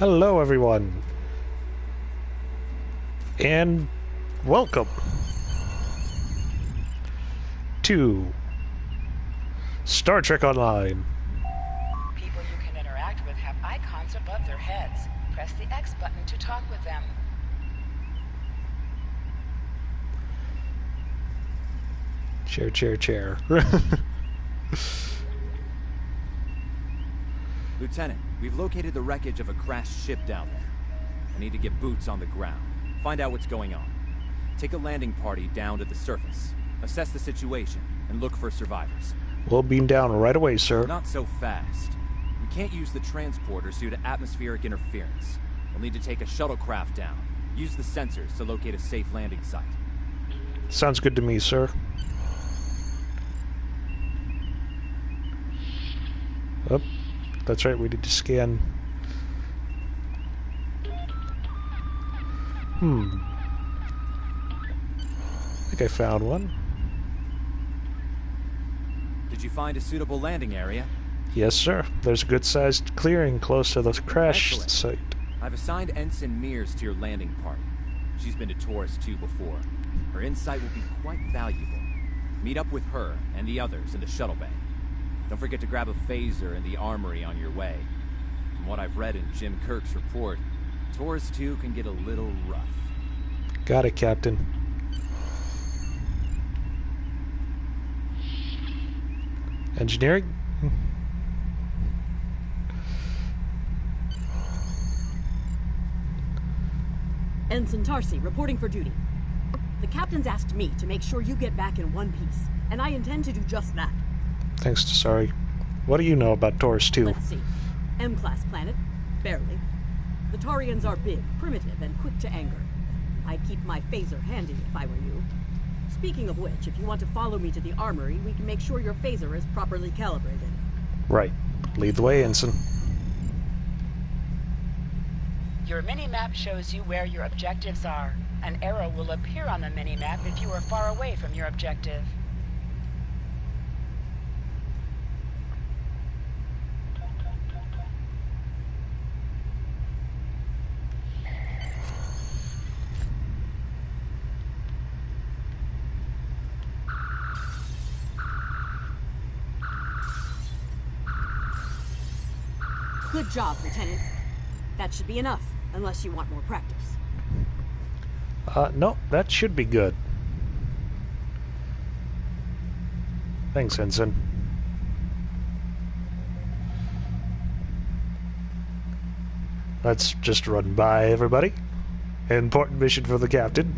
Hello, everyone, and welcome to Star Trek Online. People you can interact with have icons above their heads. Press the X button to talk with them. Chair. Lieutenant, we've located the wreckage of a crashed ship down there. I need to get boots on the ground, find out what's going on. Take a landing party down to the surface, assess the situation, and look for survivors. We'll beam down right away, sir. Not so fast. We can't use the transporters due to atmospheric interference. We'll need to take a shuttlecraft down, use the sensors to locate a safe landing site. Sounds good to me, sir. Oh, that's right, we need to scan. I think I found one. Did you find a suitable landing area? Yes, sir. There's a good-sized clearing close to the crash Excellent. site. I've assigned Ensign Mears to your landing party. She's been to Taurus 2 before. Her insight will be quite valuable. Meet up with her and the others in the shuttle bay. Don't forget to grab a phaser in the armory on your way. From what I've read in Jim Kirk's report, Taurus 2 can get a little rough. Got it, Captain. Engineering? Ensign Tarsi, reporting for duty. The captain's asked me to make sure you get back in one piece, and I intend to do just that. Thanks to Sorry. What do you know about Taurus 2? Let's see. M-class planet? Barely. The Tarians are big, primitive, and quick to anger. I'd keep my phaser handy if I were you. Speaking of which, if you want to follow me to the armory, we can make sure your phaser is properly calibrated. Right. Lead the way, Ensign. Your mini-map shows you where your objectives are. An arrow will appear on the mini-map if you are far away from your objective. Good job, Lieutenant. That should be enough, unless you want more practice. No, that should be good. Thanks, Ensign. Let's just run by everybody. Important mission for the captain.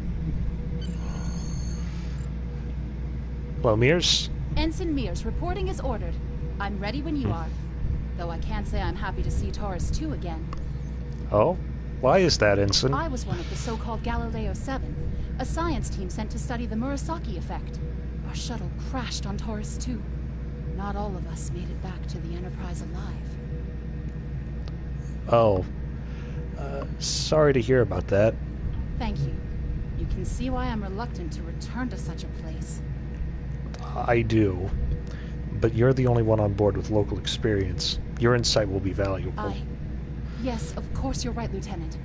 Hello, Mears. Ensign Mears, reporting is ordered. I'm ready when you are. Though I can't say I'm happy to see Taurus 2 again. Oh? Why is that, Ensign? I was one of the so-called Galileo 7, a science team sent to study the Murasaki effect. Our shuttle crashed on Taurus 2. Not all of us made it back to the Enterprise alive. Oh. Sorry to hear about that. Thank you. You can see why I'm reluctant to return to such a place. I do. But you're the only one on board with local experience. Your insight will be valuable. Yes, of course you're right, Lieutenant.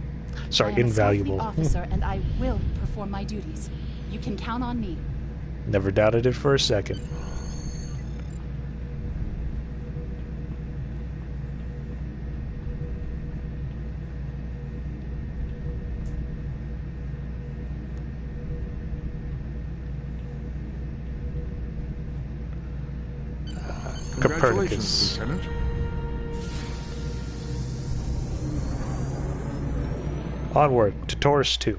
Sorry, I am invaluable. a Starfleet officer, and I will perform my duties. You can count on me. Never doubted it for a second. Congratulations, Copernicus. Lieutenant. Onward to Taurus 2.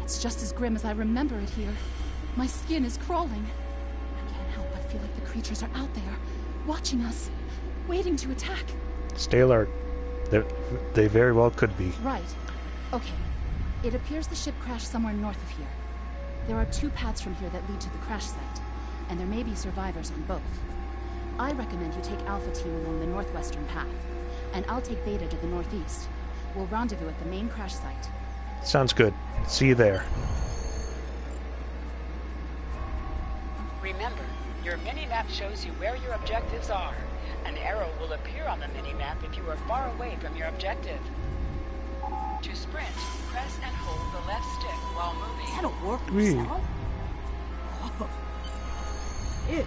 It's just as grim as I remember it here. My skin is crawling. I can't help but feel like the creatures are out there, watching us, waiting to attack. Stay alert. They very well could be. Right. Okay. It appears the ship crashed somewhere north of here. There are 2 paths from here that lead to the crash site, and there may be survivors on both. I recommend you take Alpha Team along the northwestern path, and I'll take Beta to the northeast. We'll rendezvous at the main crash site. Sounds good. See you there. Remember, your mini-map shows you where your objectives are. An arrow will appear on the mini-map if you are far away from your objective. To sprint, press and hold the left stick while moving. Is that a warp Wee. cell? Oh. Ew.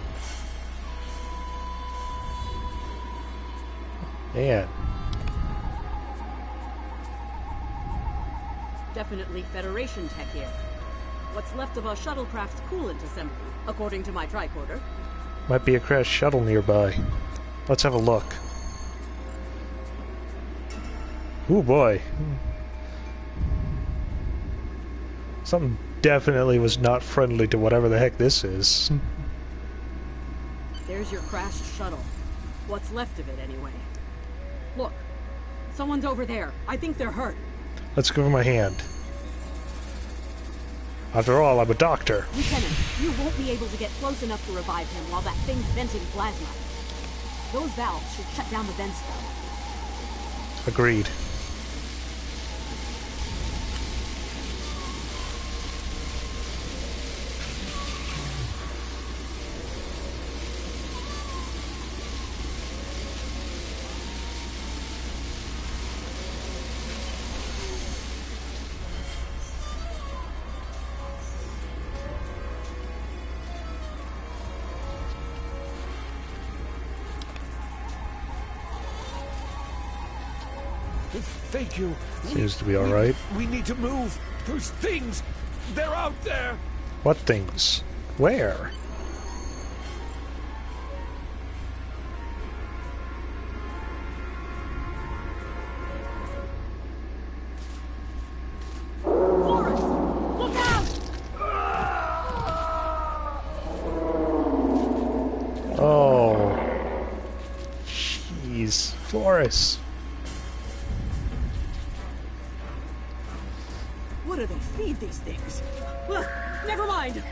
Man. Definitely Federation tech here. What's left of a shuttlecraft's coolant assembly, according to my tricorder. Might be a crashed shuttle nearby. Let's have a look. Ooh boy. Something definitely was not friendly to whatever the heck this is. There's your crashed shuttle. What's left of it, anyway. Look, someone's over there. I think they're hurt. Let's give him a hand. After all, I'm a doctor. Lieutenant, you won't be able to get close enough to revive him while that thing's venting plasma. Those valves should shut down the vents, though. Agreed. Thank you. Seems to be alright. We need to move. Those things, they're out there. What things? Where? Forrest! Look out! Oh. Jeez. Flores. What do they feed these things? Ugh, never mind.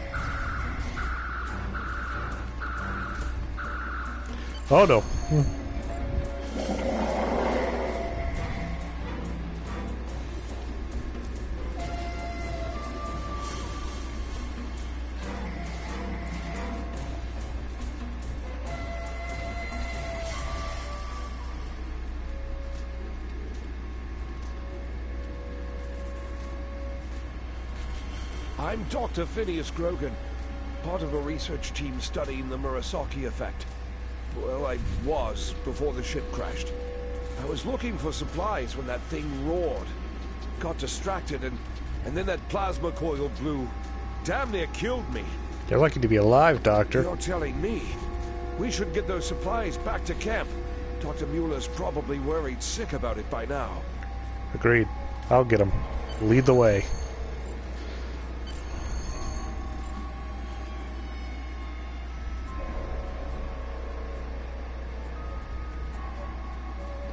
Oh no. I'm Dr. Phineas Grogan, part of a research team studying the Murasaki effect. Well, I was before the ship crashed. I was looking for supplies when that thing roared. Got distracted and then that plasma coil blew. Damn near killed me. You're lucky to be alive, Doctor. You're telling me. We should get those supplies back to camp. Dr. Mueller's probably worried sick about it by now. Agreed. I'll get him. Lead the way.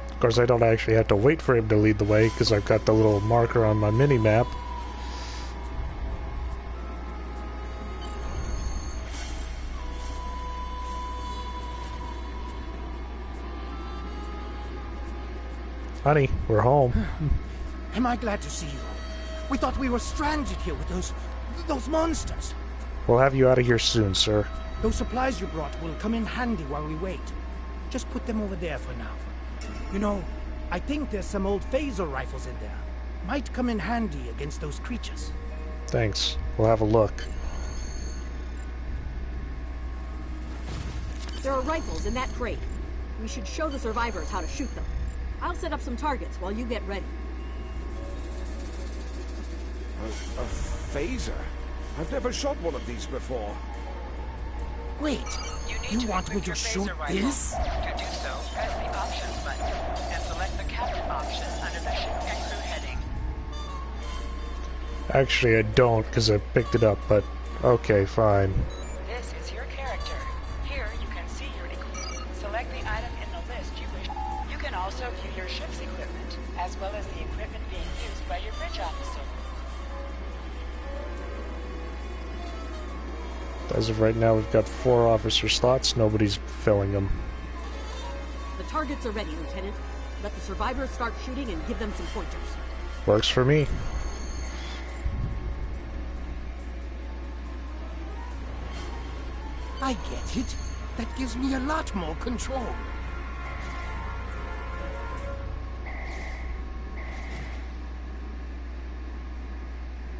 Of course, I don't actually have to wait for him to lead the way, because I've got the little marker on my mini-map. Honey, we're home. Am I glad to see you? We thought we were stranded here with those monsters. We'll have you out of here soon, sir. Those supplies you brought will come in handy while we wait. Just put them over there for now. You know, I think there's some old phaser rifles in there. Might come in handy against those creatures. Thanks. We'll have a look. There are rifles in that crate. We should show the survivors how to shoot them. I'll set up some targets while you get ready. A phaser? I've never shot one of these before. Wait, you want me to shoot this? To do so, press the Options button and select the Captain option under the Ship and Crew heading. Actually, I don't, because I picked it up, but okay, fine. This is your character. Here you can see your equipment. Select the item in the list you wish. You can also view your ship's equipment, as well as the equipment being used by your bridge officer. As of right now, we've got 4 officer slots. Nobody's filling them. The targets are ready, Lieutenant. Let the survivors start shooting and give them some pointers. Works for me. I get it. That gives me a lot more control.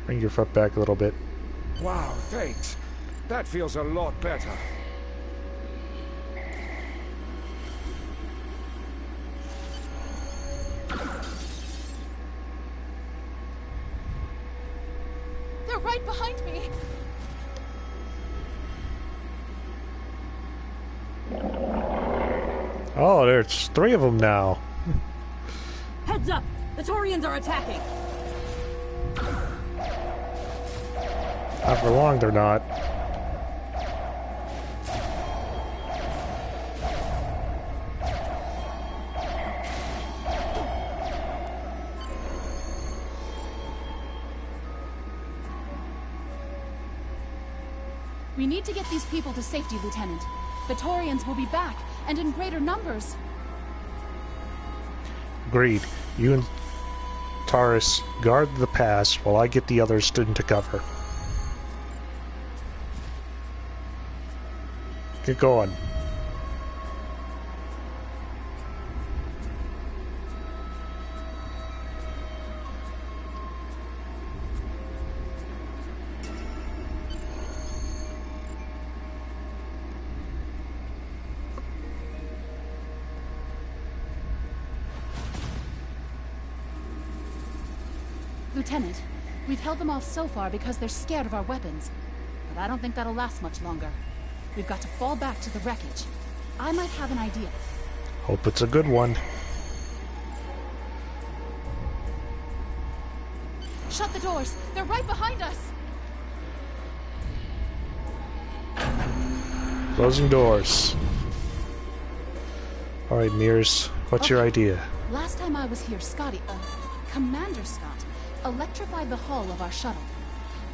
Bring your foot back a little bit. Wow, thanks. That feels a lot better. They're right behind me! Oh, there's 3 of them now. Heads up! The Taurians are attacking! Not for long, they're not. We need to get these people to safety, Lieutenant. The Taurians will be back, and in greater numbers. Agreed. You and Taurus guard the pass while I get the others into cover. Get going. Lieutenant, we've held them off so far because they're scared of our weapons. But I don't think that'll last much longer. We've got to fall back to the wreckage. I might have an idea. Hope it's a good one. Shut the doors! They're right behind us! Closing doors. Alright, Mears, what's your idea? Last time I was here, Commander Scott, electrified the hull of our shuttle.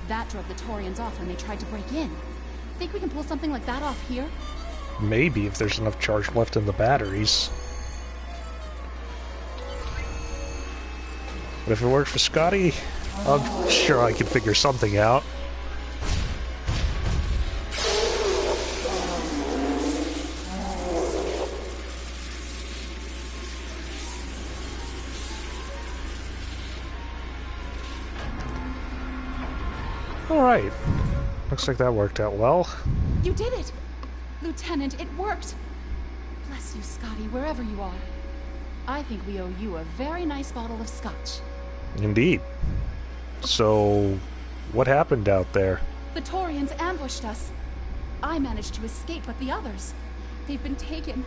That drove the Taurians off when they tried to break in. Think we can pull something like that off here? Maybe, if there's enough charge left in the batteries. But if it worked for Scotty, I'm sure I could figure something out. Alright. Looks like that worked out well. You did it! Lieutenant, it worked! Bless you, Scotty, wherever you are. I think we owe you a very nice bottle of scotch. Indeed. So, what happened out there? The Taurians ambushed us. I managed to escape, but the others, they've been taken.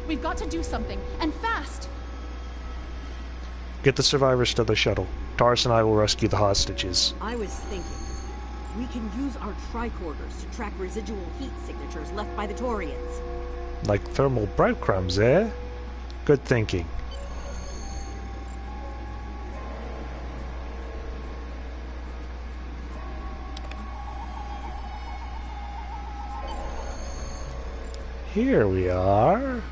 We've got to do something, and fast! Get the survivors to the shuttle. Taurus and I will rescue the hostages. I was thinking, we can use our tricorders to track residual heat signatures left by the Taurians. Like thermal breadcrumbs, eh? Good thinking. Here we are.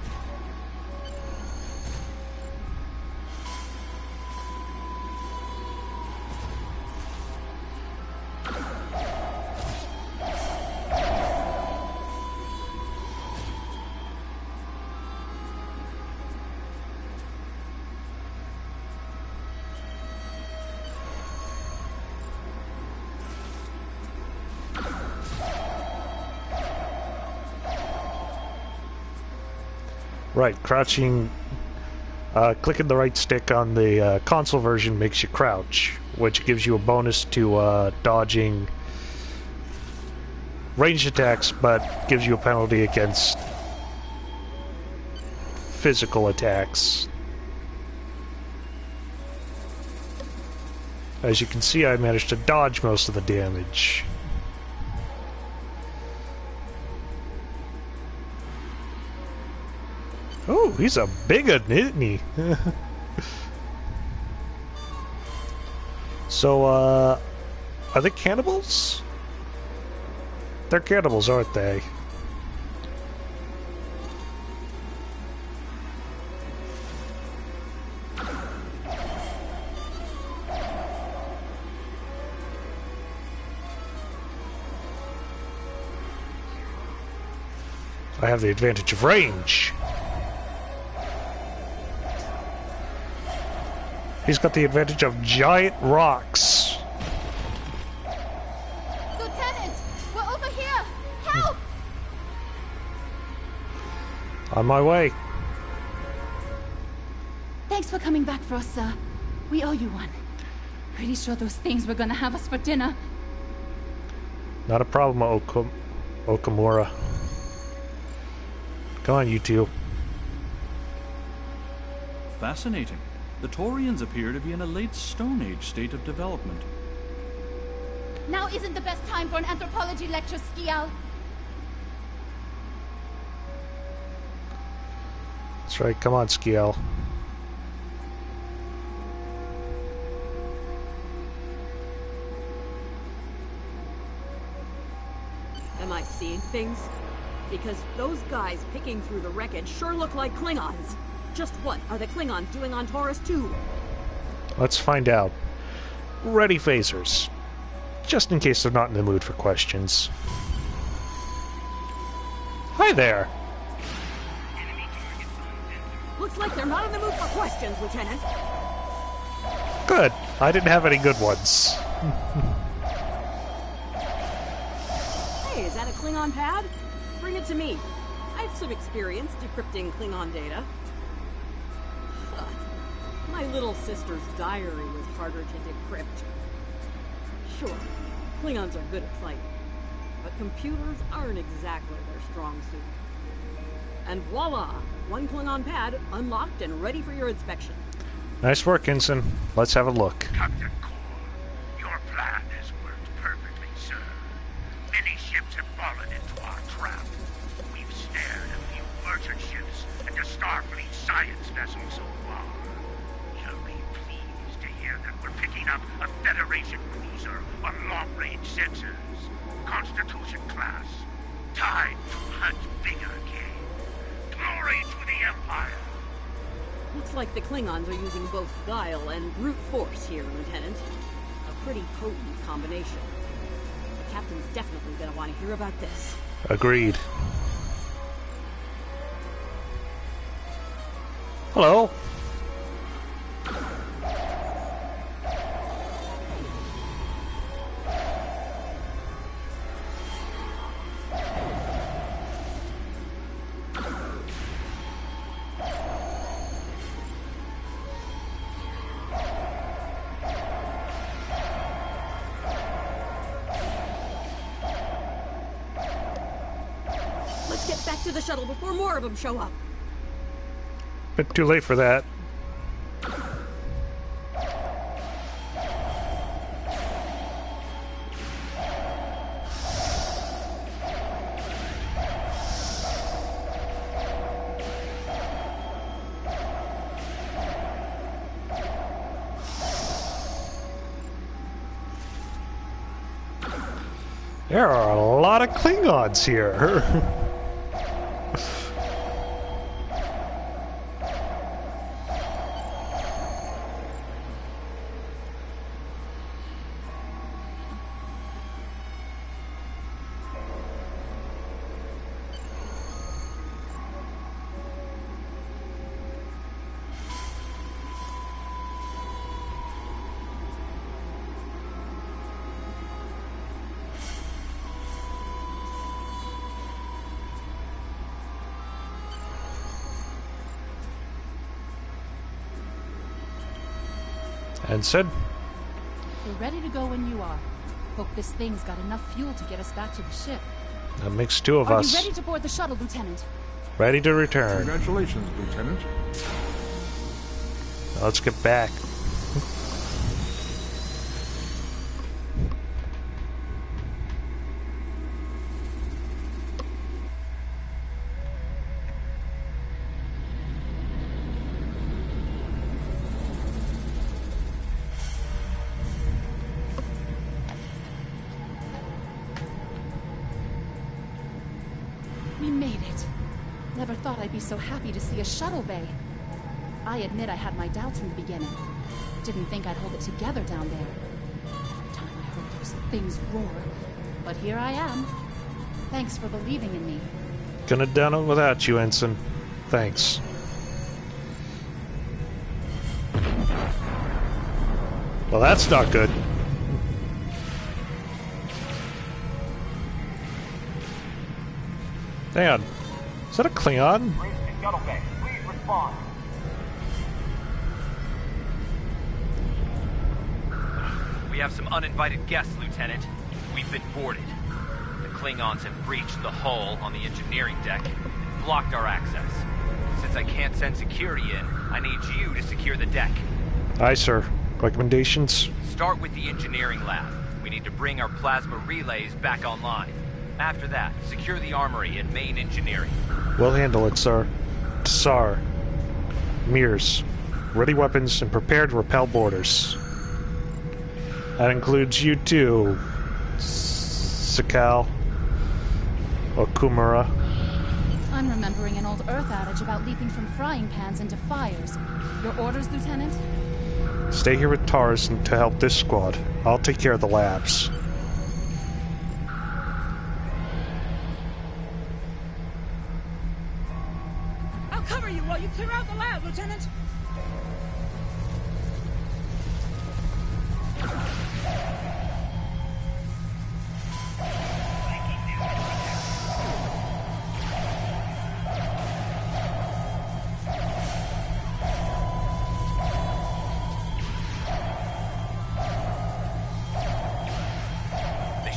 Right, crouching, clicking the right stick on the console version makes you crouch, which gives you a bonus to dodging ranged attacks, but gives you a penalty against physical attacks. As you can see, I managed to dodge most of the damage. Oh, he's a big one, isn't he? So, are they cannibals? They're cannibals, aren't they? I have the advantage of range. He's got the advantage of giant rocks. Lieutenant! We're over here! Help! On my way. Thanks for coming back for us, sir. We owe you one. Pretty sure those things were gonna have us for dinner. Not a problem, Okamura. Come on, you two. Fascinating. The Taurians appear to be in a late Stone Age state of development. Now isn't the best time for an anthropology lecture, Skial. That's right, come on, Skiel. Am I seeing things? Because those guys picking through the wreckage sure look like Klingons. Just what are the Klingons doing on Taurus 2? Let's find out. Ready phasers. Just in case they're not in the mood for questions. Hi there. Looks like they're not in the mood for questions, Lieutenant. Good. I didn't have any good ones. Hey, is that a Klingon pad? Bring it to me. I have some experience decrypting Klingon data. My little sister's diary was harder to decrypt. Sure, Klingons are good at fighting, but computers aren't exactly their strong suit. And voila! One Klingon pad unlocked and ready for your inspection. Nice work, Ensign. Let's have a look. Captain Core, your plan has worked perfectly, sir. Many ships have fallen into our trap. We've snared a few merchant ships and a Starfleet science vessel so far. You'll be pleased to hear that we're picking up a Federation cruiser on long-range sensors. Constitution class. Time to hunt bigger game. Glory to the Empire! Looks like the Klingons are using both guile and brute force here, Lieutenant. A pretty potent combination. The captain's definitely gonna want to hear about this. Agreed. Hello. Let's get back to the shuttle before more of them show up. Bit too late for that. There are a lot of Klingons here. Ensign? We're ready to go when you are. Hope this thing's got enough fuel to get us back to the ship. That makes two of Are us. you ready to board the shuttle, Lieutenant? Ready to return. Congratulations, Lieutenant. Let's get back. thought I'd be so happy to see a shuttle bay. I admit I had my doubts in the beginning. Didn't think I'd hold it together down there. Every time I heard those things roar. But here I am. Thanks for believing in me. Couldn't have done it without you, Ensign. Thanks. Well, that's not good. Hang on. Is that a Klingon? Please respond. We have some uninvited guests, Lieutenant. We've been boarded. The Klingons have breached the hull on the engineering deck and blocked our access. Since I can't send security in, I need you to secure the deck. Aye, sir. Recommendations? Start with the engineering lab. We need to bring our plasma relays back online. After that, secure the armory and main engineering. We'll handle it, sir. Tsar. Mears. Ready weapons and prepared to repel boarders. That includes you too, Sakal. Okumura. I'm remembering an old Earth adage about leaping from frying pans into fires. Your orders, Lieutenant? Stay here with Tars to help this squad. I'll take care of the labs. I'll cover you while you clear out the lab, Lieutenant.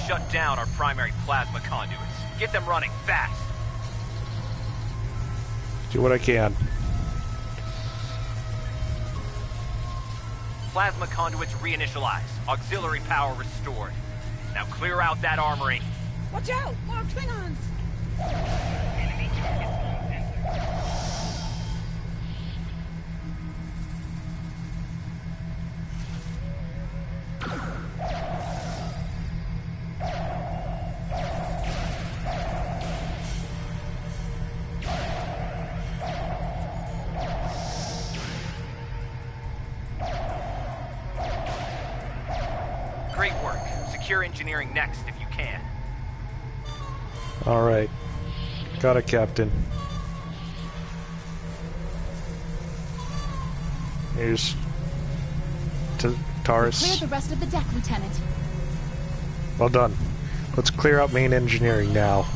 Shut down our primary plasma conduits. Get them running fast. Do what I can. Plasma conduits reinitialized. Auxiliary power restored. Now clear out that armory. Watch out! More Klingons! Enemy targets on sensor. Great work. Secure engineering next if you can. Alright. Got it, Captain. Here's Taurus. Clear the rest of the deck, Lieutenant. Well done. Let's clear out main engineering now.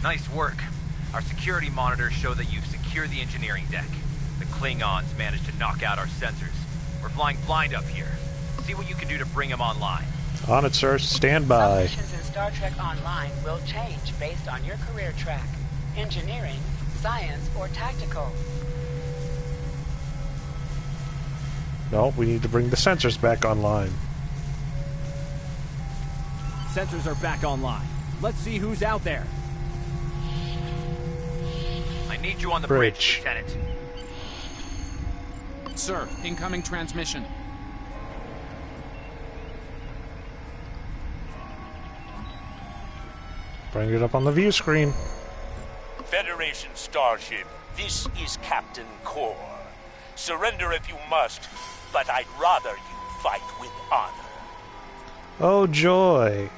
Nice work. Our security monitors show that you've secured the engineering deck. The Klingons managed to knock out our sensors. We're flying blind up here. See what you can do to bring them online. On it, sir. Stand Some by. missions in Star Trek Online will change based on your career track. Engineering, science, or tactical. No, we need to bring the sensors back online. Sensors are back online. Let's see who's out there. I need you on the bridge, Lieutenant. Sir, incoming transmission. Bring it up on the view screen. Federation starship, this is Captain Core. Surrender if you must, but I'd rather you fight with honor. Oh, joy.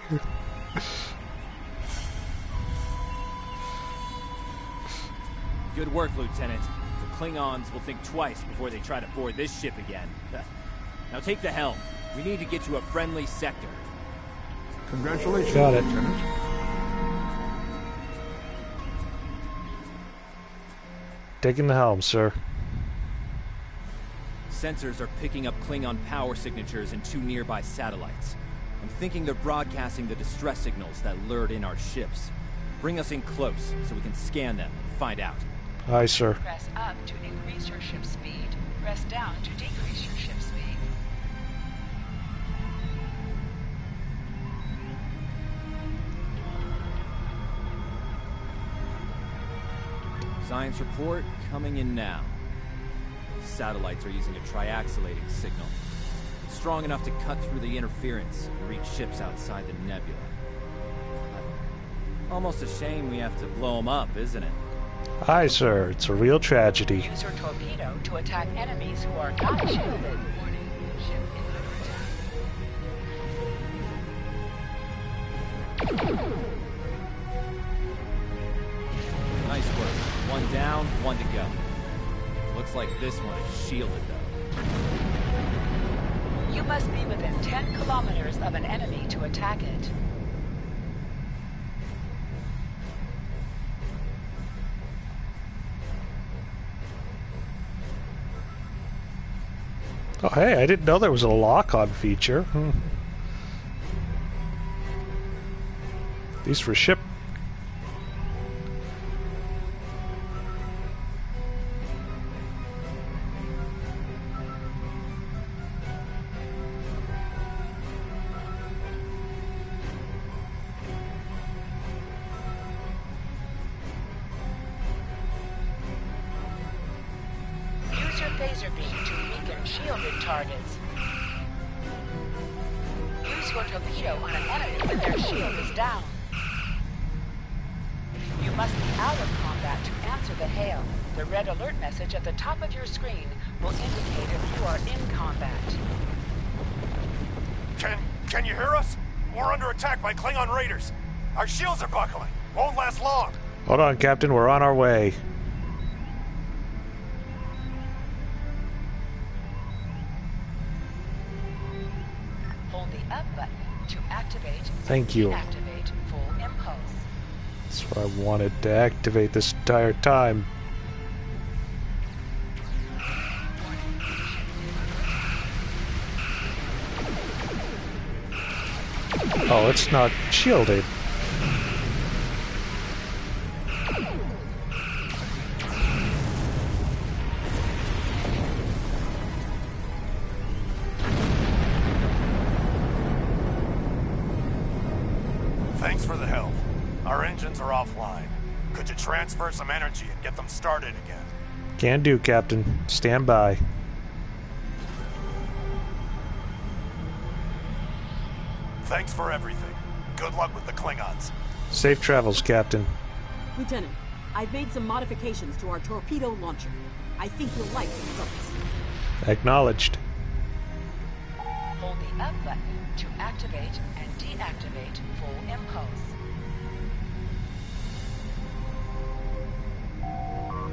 Good work, Lieutenant. The Klingons will think twice before they try to board this ship again. Now take the helm. We need to get to a friendly sector. Congratulations, Got it. Lieutenant. Taking the helm, sir. Sensors are picking up Klingon power signatures in 2 nearby satellites. I'm thinking they're broadcasting the distress signals that lured in our ships. Bring us in close so we can scan them and find out. Aye, sir. Press up to increase your ship's speed. Press down to decrease your ship's speed. Science report coming in now. Satellites are using a triaxulating signal. Strong enough to cut through the interference and reach ships outside the nebula. Almost a shame we have to blow them up, isn't it? Aye, sir. It's a real tragedy. Use your torpedo to attack enemies who are not shielded. Warning, ship is under attack. Nice work. One down, one to go. Looks like this one is shielded, though. You must be within 10 kilometers of an enemy to attack it. Oh, hey, I didn't know there was a lock-on feature. These for ship. Use your phaser beam to weaken shielded targets. Use your torpedo on an enemy when their shield is down. You must be out of combat to answer the hail. The red alert message at the top of your screen will indicate if you are in combat. Can you hear us? We're under attack by Klingon raiders. Our shields are buckling. Won't last long. Hold on, Captain. We're on our way. Hold the up button to activate Thank you. Deactivate full impulse. That's what I wanted to activate this entire time. Oh, it's not shielded. Thanks for the help. Our engines are offline. Could you transfer some energy and get them started again? Can do, Captain. Stand by. Thanks for everything. Good luck with the Klingons. Safe travels, Captain. Lieutenant, I've made some modifications to our torpedo launcher. I think you'll like the results. Acknowledged. Hold the up button to activate and deactivate full impulse.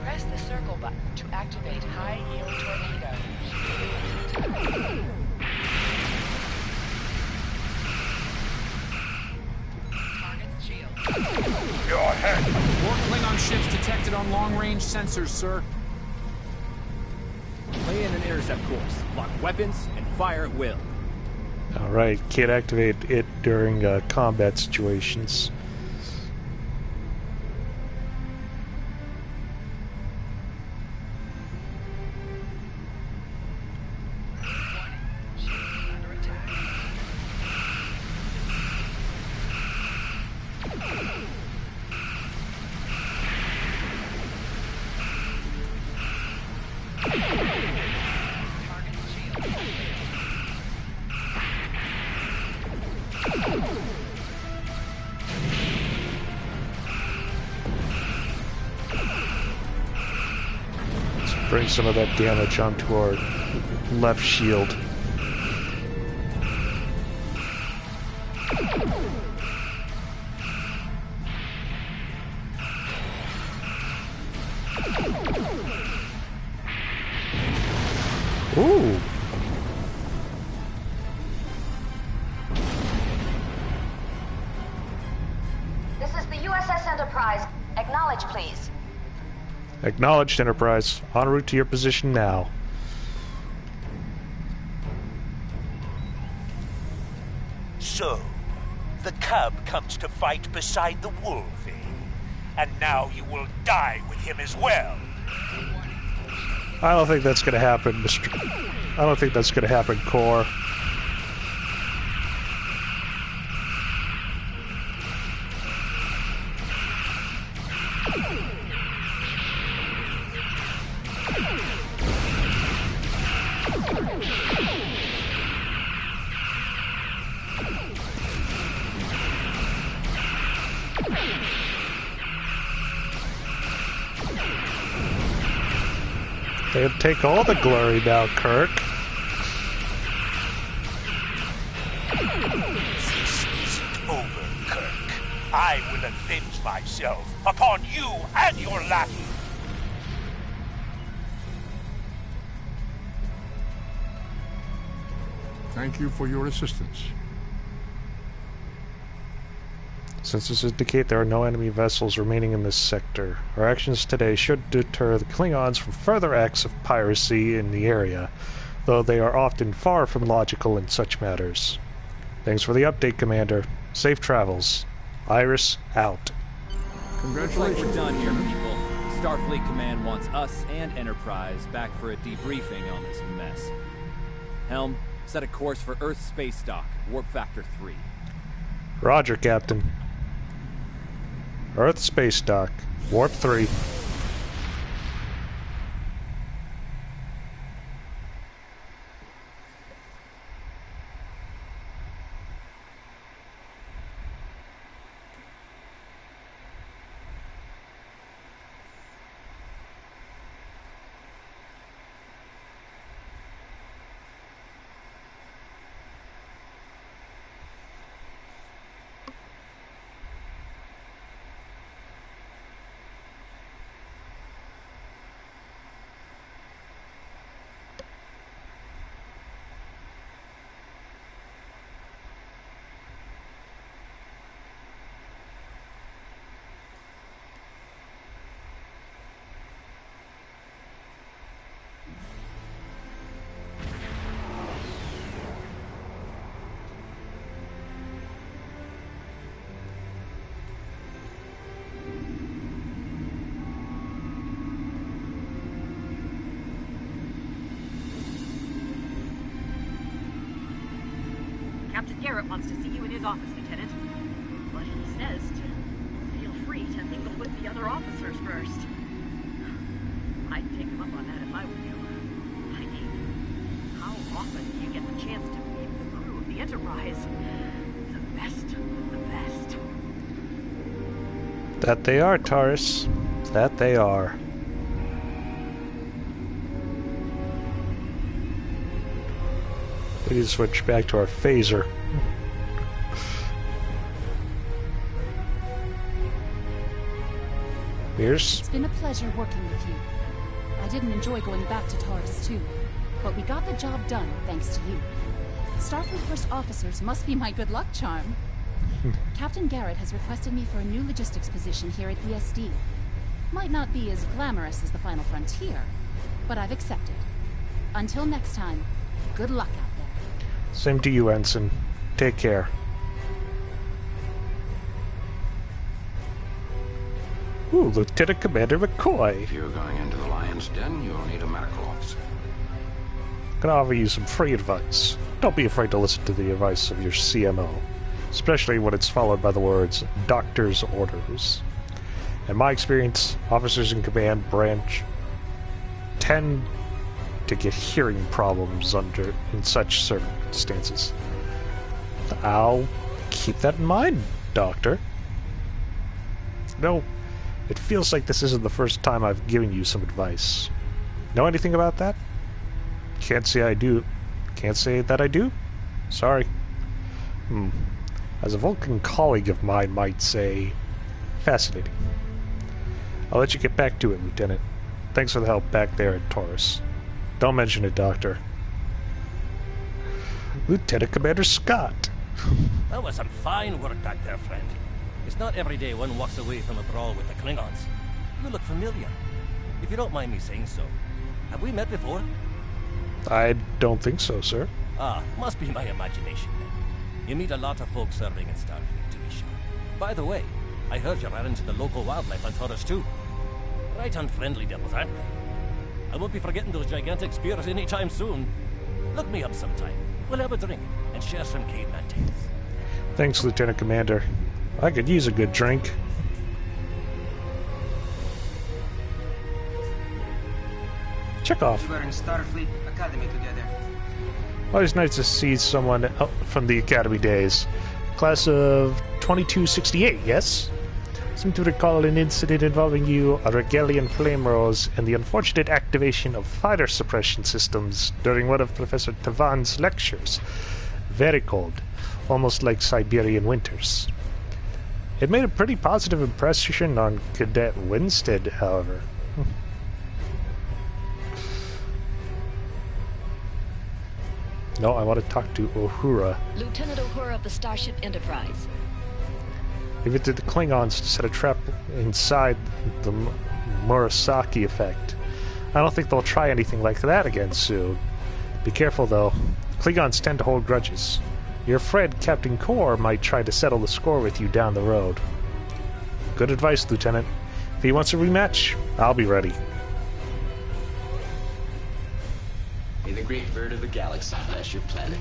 Press the circle button to activate high-yield torpedo. Target's shield. Go ahead. More Klingon ships detected on long-range sensors, sir. Lay in an intercept course, lock weapons, and fire at will. Alright, can't activate it during combat situations. Under attack. Target's shield. Let's bring some of that damage onto our left shield. Ooh. This is the USS Enterprise. Acknowledge, please. Acknowledged, Enterprise. En route to your position now. So, the cub comes to fight beside the wolf, eh? And now you will die with him as well. I don't think that's gonna happen, Mr. I don't think that's gonna happen, Core. They'll take all the glory now, Kirk. This isn't over, Kirk. I will avenge myself upon you and your lackey. Thank you for your assistance. Sensors indicate there are no enemy vessels remaining in this sector. Our actions today should deter the Klingons from further acts of piracy in the area, though they are often far from logical in such matters. Thanks for the update, Commander. Safe travels. Iris, out. Looks like we're done here, people. Starfleet Command wants us and Enterprise back for a debriefing on this mess. Helm, set a course for Earth Space Dock, Warp Factor 3. Roger, Captain. Earth Space Dock, Warp 3. Captain Garrett wants to see you in his office, Lieutenant. But he says to feel free to mingle with the other officers first. I'd take him up on that if I were you. I mean, how often do you get the chance to meet the crew of the Enterprise? The best of the best. That they are, Taurus. That they are. We need to switch back to our phaser. Pierce? It's been a pleasure working with you. I didn't enjoy going back to Taurus too, but we got the job done thanks to you. Starfleet First Officers must be my good luck charm. Captain Garrett has requested me for a new logistics position here at ESD. Might not be as glamorous as the Final Frontier, but I've accepted. Until next time, good luck out there. Same to you, Ensign. Take care. Ooh, Lieutenant Commander McCoy. If you're going into the Lion's Den, you'll need a medical officer. I'm gonna offer you some free advice. Don't be afraid to listen to the advice of your CMO, especially when it's followed by the words, doctor's orders. In my experience, officers in command branch tend to get hearing problems in such circumstances. I'll keep that in mind, Doctor. No, it feels like this isn't the first time I've given you some advice. Know anything about that? Can't say I do. Can't say that I do? Sorry. As a Vulcan colleague of mine might say, fascinating. I'll let you get back to it, Lieutenant. Thanks for the help back there at Taurus. Don't mention it, Doctor. Lieutenant Commander Scott. That was some fine work back there, friend. It's not every day one walks away from a brawl with the Klingons. You look familiar. If you don't mind me saying so. Have we met before? I don't think so, sir. Ah, must be my imagination then. You meet a lot of folks serving in Starfleet, to be sure. By the way, I heard you ran into the local wildlife on Taurus too. Right unfriendly devils, aren't they? I won't be forgetting those gigantic spears anytime soon. Look me up sometime. We'll have a drink and share some caveman tales. Thanks, Lieutenant Commander. I could use a good drink. Check off. We were in Starfleet Academy together. Always nice to see someone from the Academy days. Class of 2268, yes? Seem to recall an incident involving you, a Regalian flamethrowers, and the unfortunate activation of fire suppression systems during one of Professor Tavan's lectures. Very cold, almost like Siberian winters. It made a pretty positive impression on Cadet Winstead, however. No, I want to talk to Uhura. Lieutenant Uhura of the Starship Enterprise. Leave it to the Klingons to set a trap inside the Murasaki effect. I don't think they'll try anything like that again soon. Be careful, though. Klingons tend to hold grudges. Your friend, Captain Kor, might try to settle the score with you down the road. Good advice, Lieutenant. If he wants a rematch, I'll be ready. May the great bird of the galaxy bless your planet.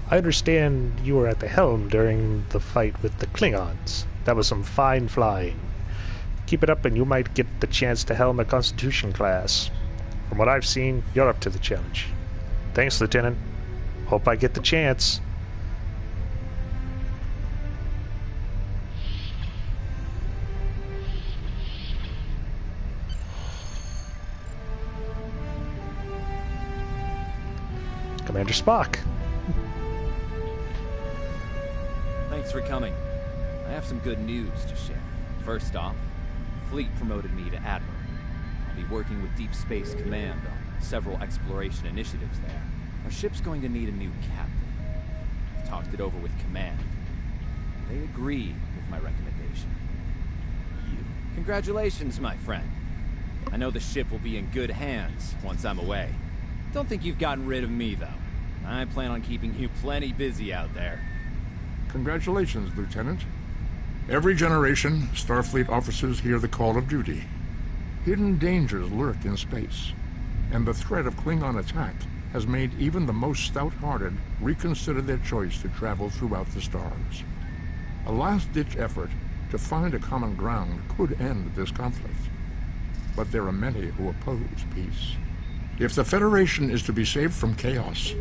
I understand you were at the helm during the fight with the Klingons. That was some fine flying. Keep it up and you might get the chance to helm a Constitution class. From what I've seen, you're up to the challenge. Thanks, Lieutenant. Hope I get the chance. Commander Spock. Thanks for coming. I have some good news to share. First off, Fleet promoted me to Admiral. I'll be working with Deep Space Command on several exploration initiatives there. Our ship's going to need a new captain. I've talked it over with Command. They agree with my recommendation. You. Congratulations, my friend. I know the ship will be in good hands once I'm away. Don't think you've gotten rid of me, though. I plan on keeping you plenty busy out there. Congratulations, Lieutenant. Every generation, Starfleet officers hear the call of duty. Hidden dangers lurk in space, and the threat of Klingon attack has made even the most stout-hearted reconsider their choice to travel throughout the stars. A last-ditch effort to find a common ground could end this conflict. But there are many who oppose peace. If the Federation is to be saved from chaos,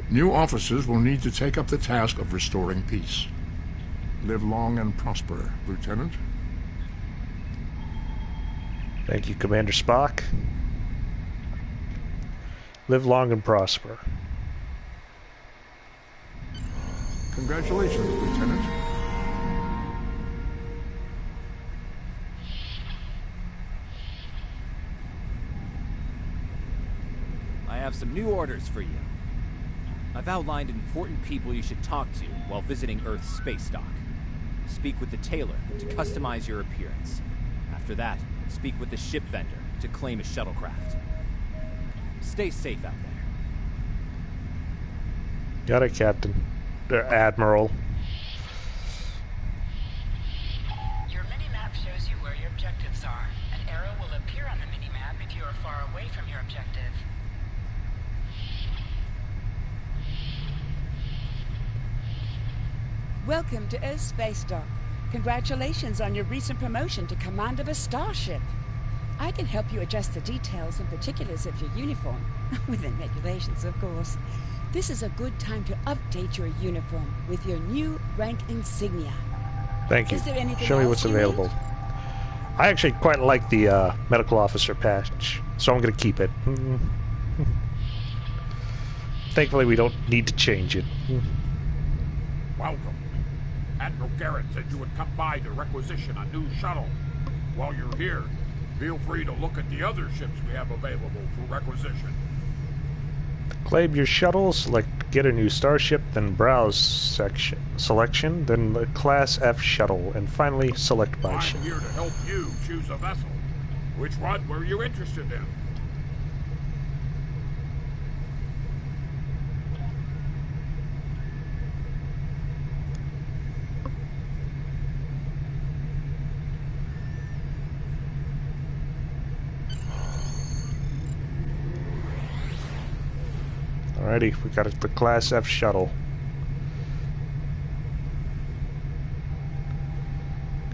new officers will need to take up the task of restoring peace. Live long and prosper, Lieutenant. Thank you, Commander Spock. Live long and prosper. Congratulations, Lieutenant. I have some new orders for you. I've outlined important people you should talk to while visiting Earth's space dock. Speak with the tailor to customize your appearance. After that, speak with the ship vendor to claim a shuttlecraft. Stay safe out there. Got it, Captain. Admiral. Your mini-map shows you where your objectives are. An arrow will appear on the mini-map if you are far away from your objective. Welcome to Earth Space Dock. Congratulations on your recent promotion to command of a starship. I can help you adjust the details and particulars of your uniform, within regulations, of course. This is a good time to update your uniform with your new rank insignia. Thank you. Is there anything Show me else what's you available. need? I actually quite like the medical officer patch, so I'm going to keep it. Thankfully, we don't need to change it. Welcome. Admiral Garrett said you would come by to requisition a new shuttle. While you're here, feel free to look at the other ships we have available for requisition. Claim your shuttle, select get a new starship, then browse selection, then the Class F shuttle, and finally select my ship. I'm here to help you choose a vessel. Which one were you interested in? Alrighty, we got the Class F shuttle.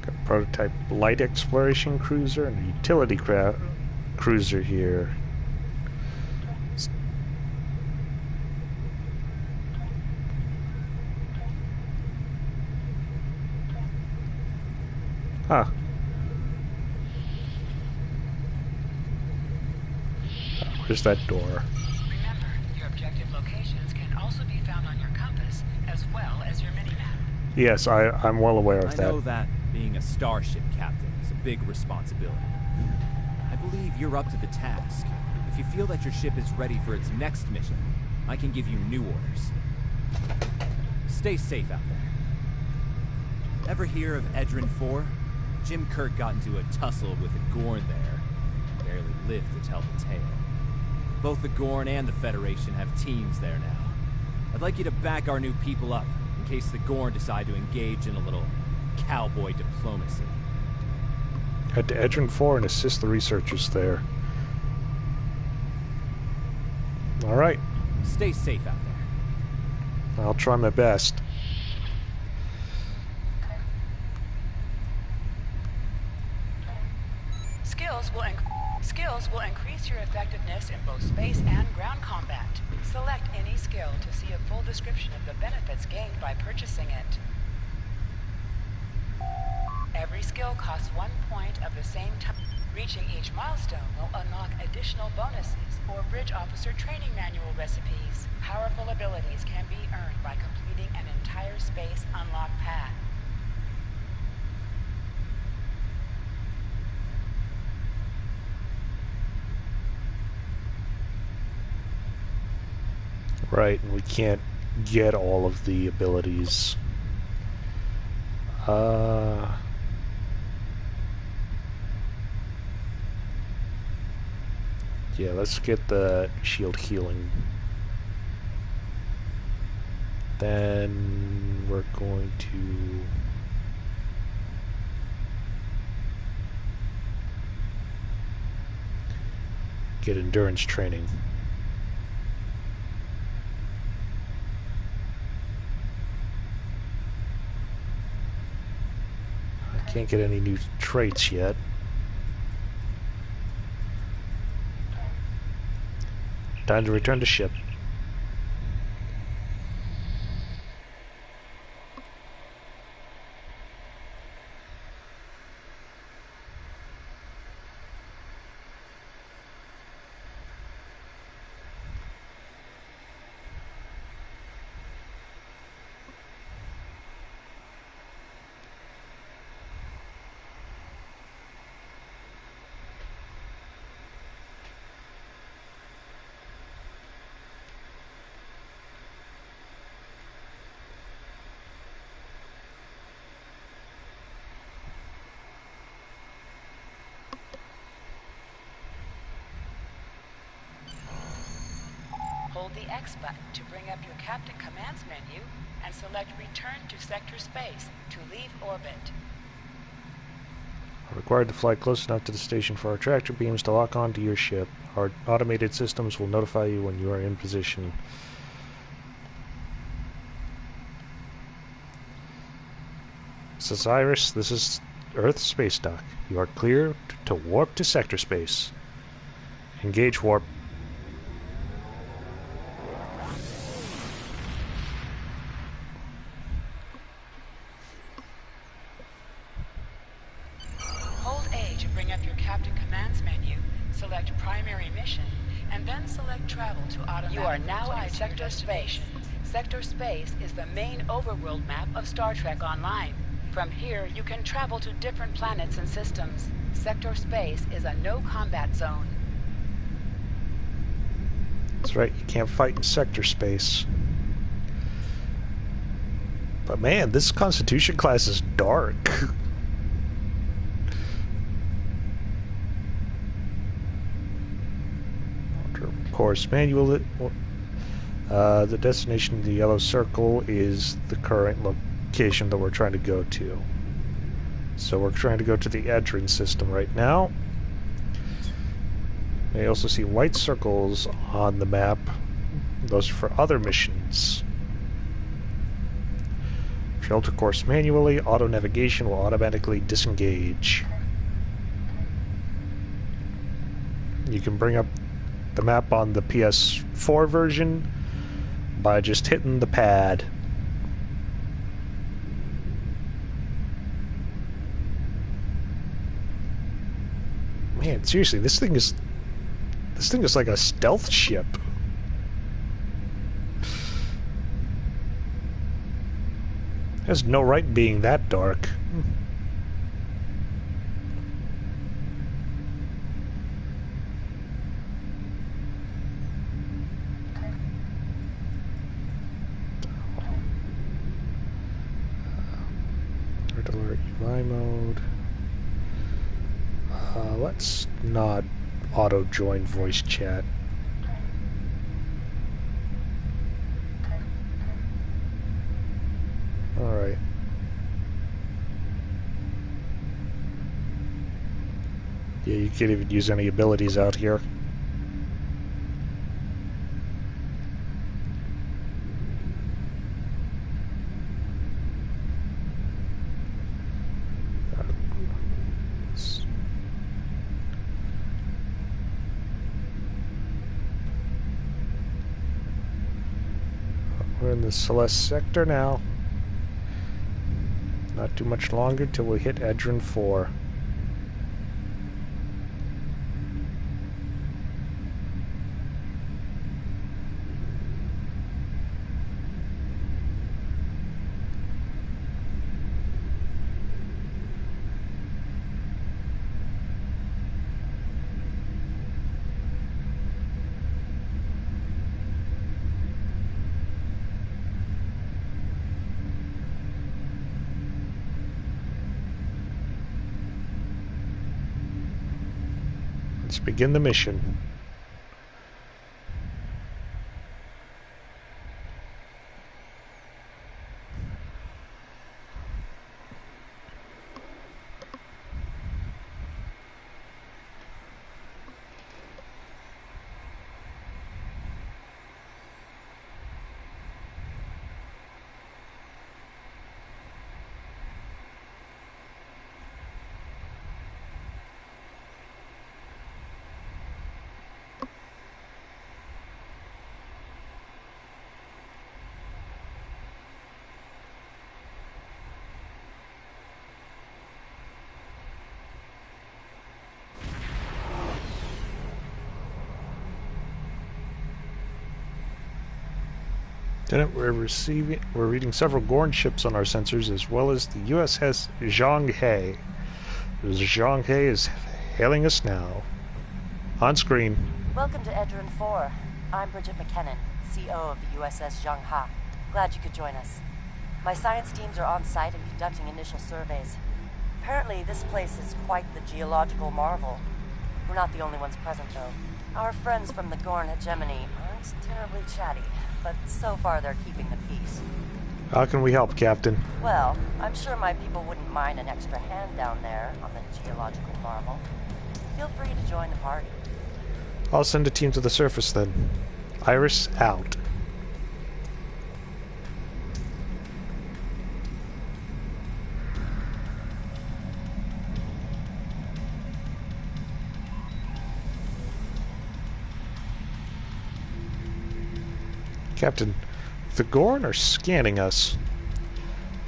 Got a prototype light exploration cruiser and a utility cruiser here. Huh. Where's that door? Remember, your objective locations can also be found on your compass, as well as your minimap. Yes, I'm well aware of that. I know that being a starship captain is a big responsibility. I believe you're up to the task. If you feel that your ship is ready for its next mission, I can give you new orders. Stay safe out there. Ever hear of Edrin 4? Jim Kirk got into a tussle with the Gorn there. Barely lived to tell the tale. Both the Gorn and the Federation have teams there now. I'd like you to back our new people up, in case the Gorn decide to engage in a little cowboy diplomacy. Head to Edrin 4 and assist the researchers there. Alright. Stay safe out there. I'll try my best. Skills will increase your effectiveness in both space and ground combat. Select any skill to see a full description of the benefits gained by purchasing it. Every skill costs 1 point of the same type. Reaching each milestone will unlock additional bonuses or bridge officer training manual recipes. Powerful abilities can be earned by completing an entire space unlock path. Right, and we can't get all of the abilities. Yeah, let's get the shield healing. Then we're going to get endurance training. Can't get any new traits yet. Time to return to ship. Hold the X button to bring up your Captain Commands menu and select Return to Sector Space to leave orbit. Required to fly close enough to the station for our tractor beams to lock onto your ship. Our automated systems will notify you when you are in position. This is Iris. This is Earth Space Dock. You are clear to warp to sector space. Engage warp. Hold A to bring up your Captain Commands menu, select Primary Mission, and then select Travel to automatically. You are now in Sector Space. Sector Space is the main overworld map of Star Trek Online. From here, you can travel to different planets and systems. Sector Space is a no-combat zone. That's right, you can't fight in sector space. But man, this Constitution class is dark. Of course, manual. The destination, the yellow circle, is the current location that we're trying to go to. So we're trying to go to the Edrin system right now. You may also see white circles on the map Those are for other missions. Shelter course manually. Auto navigation will automatically disengage. You can bring up the map on the PS4 version by just hitting the pad. Man, seriously, this thing is like a stealth ship. It has no right being that dark. Red alert UI mode. Let's not auto join voice chat. Alright. Yeah, you can't even use any abilities out here. We're in the Celeste sector now. Not too much longer till we hit Edron 4. Let's begin the mission. Lieutenant, we're reading several Gorn ships on our sensors, as well as the USS Zhang He. Zhang He is hailing us now. On screen. Welcome to Edron 4. I'm Bridget McKinnon, CO of the USS Zhang He. Glad you could join us. My science teams are on site and conducting initial surveys. Apparently, this place is quite the geological marvel. We're not the only ones present, though. Our friends from the Gorn hegemony aren't terribly chatty, but so far they're keeping the peace. How can we help, Captain? Well, I'm sure my people wouldn't mind an extra hand down there on the geological marvel. Feel free to join the party. I'll send a team to the surface then. Iris out. Captain, the Gorn are scanning us.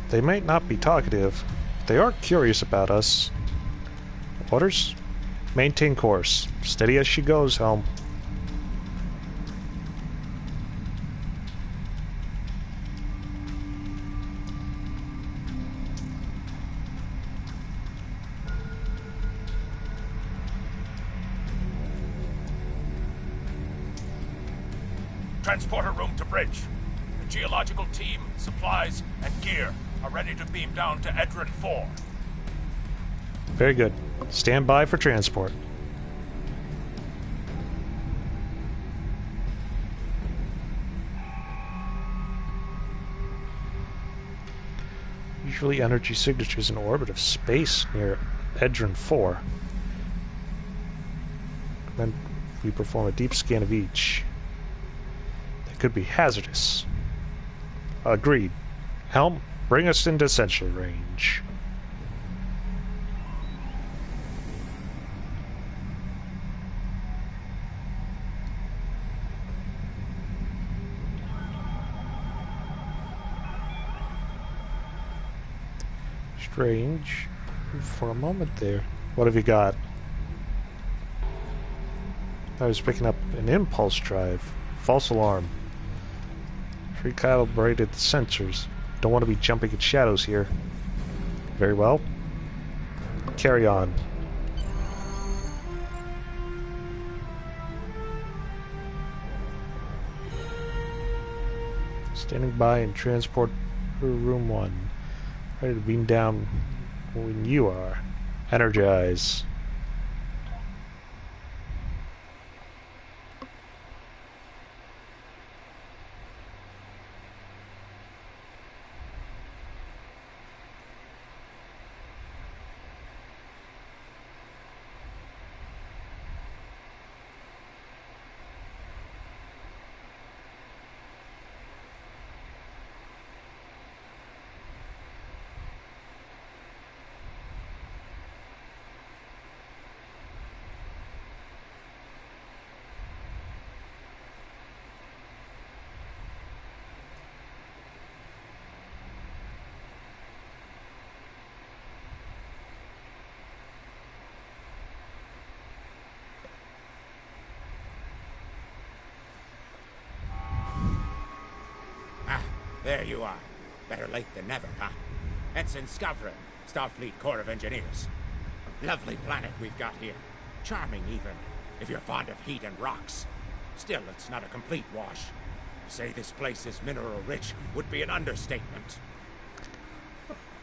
They might not be talkative, but they are curious about us. Orders? Maintain course. Steady as she goes, Helm. Transporter room to bridge. The geological team, supplies, and gear are ready to beam down to Edron 4. Very good. Stand by for transport. Usually energy signatures in orbit of space near Edron 4. Then we perform a deep scan of each. They could be hazardous. Agreed. Helm, bring us into sensor range. Strange. For a moment there. What have you got? I was picking up an impulse drive. False alarm. Recalibrated the sensors. Don't want to be jumping at shadows here. Very well. Carry on. Standing by in transport room 1. Ready to beam down when you are. Energize. There you are. Better late than never, huh? Ensign Skavron, Starfleet Corps of Engineers. Lovely planet we've got here. Charming, even, if you're fond of heat and rocks. Still, it's not a complete wash. To say this place is mineral-rich would be an understatement.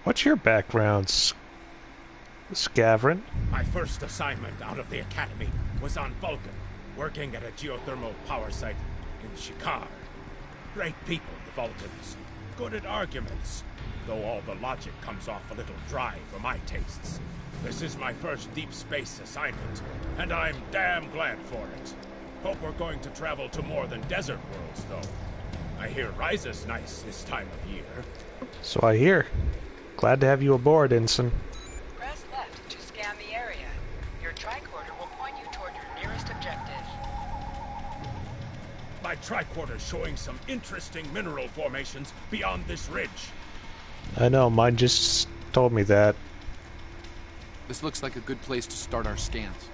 What's your background, Skavron? My first assignment out of the Academy was on Vulcan, working at a geothermal power site in Shikar. Great people, the Vulcans. Good at arguments, though all the logic comes off a little dry for my tastes. This is my first deep space assignment, and I'm damn glad for it. Hope we're going to travel to more than desert worlds, though. I hear Ryza's nice this time of year. So I hear. Glad to have you aboard, Ensign. Press left to scan the area. Your tricorder will point you toward your nearest objective. My tricorder's showing some interesting mineral formations beyond this ridge. I know, mine just told me that. This looks like a good place to start our scans.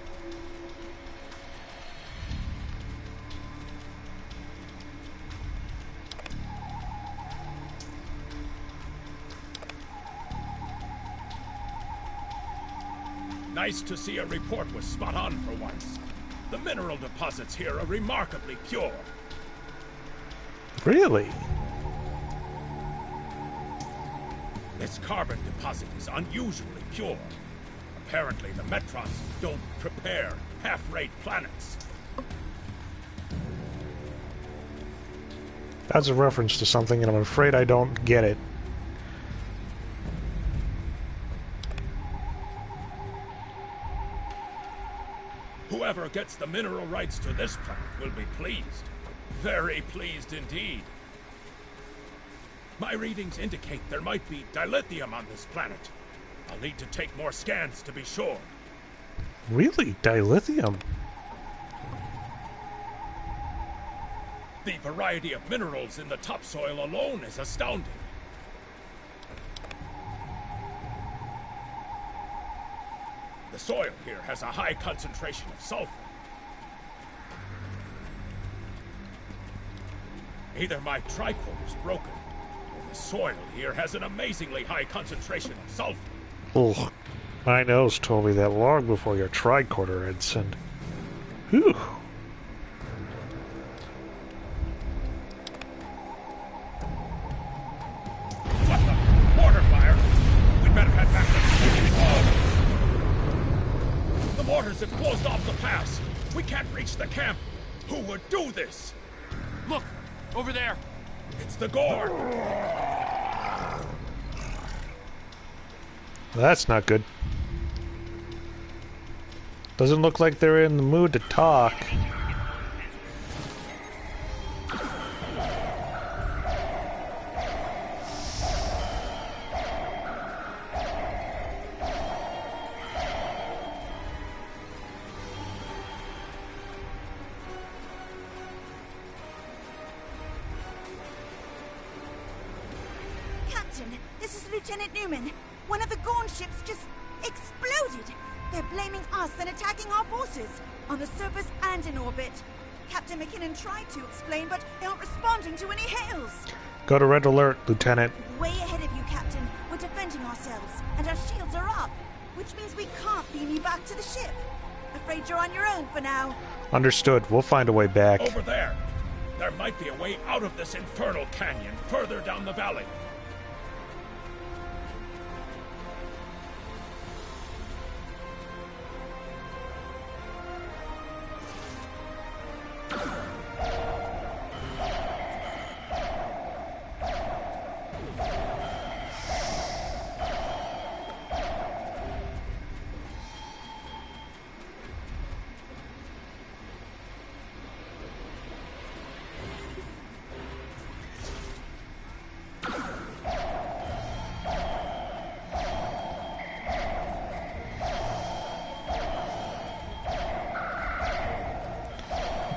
Nice to see a report was spot on for once. The mineral deposits here are remarkably pure. Really? This carbon deposit is unusually pure. Apparently the Metrons don't prepare half-rate planets. That's a reference to something, and I'm afraid I don't get it. Whoever gets the mineral rights to this planet will be pleased. Very pleased indeed. My readings indicate there might be dilithium on this planet. I'll need to take more scans to be sure. Really? Dilithium? The variety of minerals in the topsoil alone is astounding. The soil here has a high concentration of sulfur. Either my tricorder's broken, or the soil here has an amazingly high concentration of sulfur. Ugh. My nose told me that long before your tricorder, Ensign. Whew. What the? Mortar fire? We'd better head back. The mortars have closed off the pass. We can't reach the camp. Who would do this? Look! Over there! It's the Gorn! That's not good. Doesn't look like they're in the mood to talk. Captain, this is Lieutenant Newman. One of the Gorn ships just exploded. They're blaming us and attacking our forces, on the surface and in orbit. Captain McKinnon tried to explain, but they aren't responding to any hails. Go to red alert, Lieutenant. Way ahead of you, Captain. We're defending ourselves, and our shields are up, which means we can't beam you back to the ship. Afraid you're on your own for now. Understood. We'll find a way back. Over there. There might be a way out of this infernal canyon further down the valley.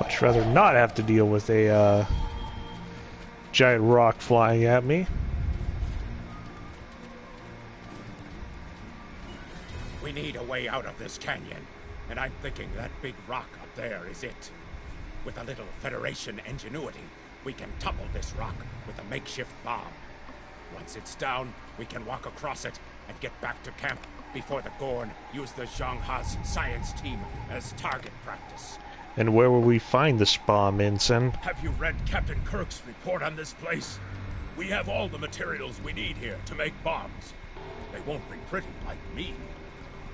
Much rather not have to deal with a giant rock flying at me. We need a way out of this canyon, and I'm thinking that big rock up there is it. With a little Federation ingenuity, we can topple this rock with a makeshift bomb. Once it's down, we can walk across it and get back to camp before the Gorn use the Zhang Ha's science team as target practice. And where will we find this bomb, Ensign? Have you read Captain Kirk's report on this place? We have all the materials we need here to make bombs. They won't be pretty like me,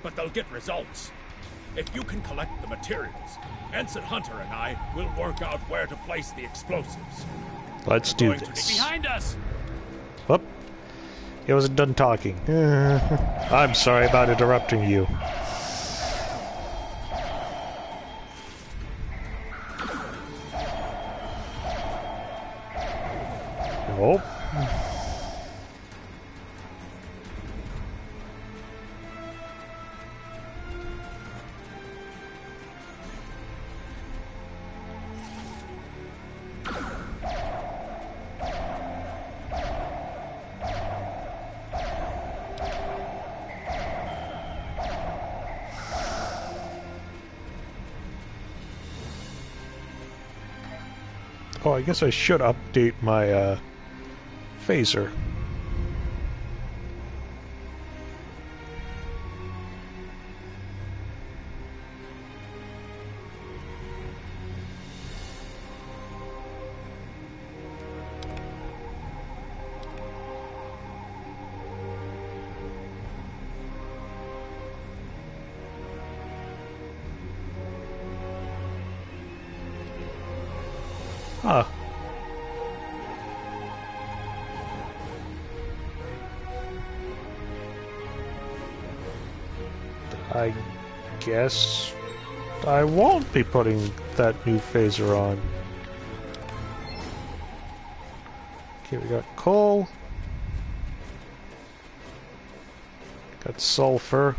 but they'll get results. If you can collect the materials, Ensign Hunter and I will work out where to place the explosives. Let's do this. Behind us! Whoop. He wasn't done talking. I'm sorry about interrupting you. Oh. Oh, I guess I should update my phaser. Huh. I guess I won't be putting that new phaser on. Okay, we got coal. Got sulfur.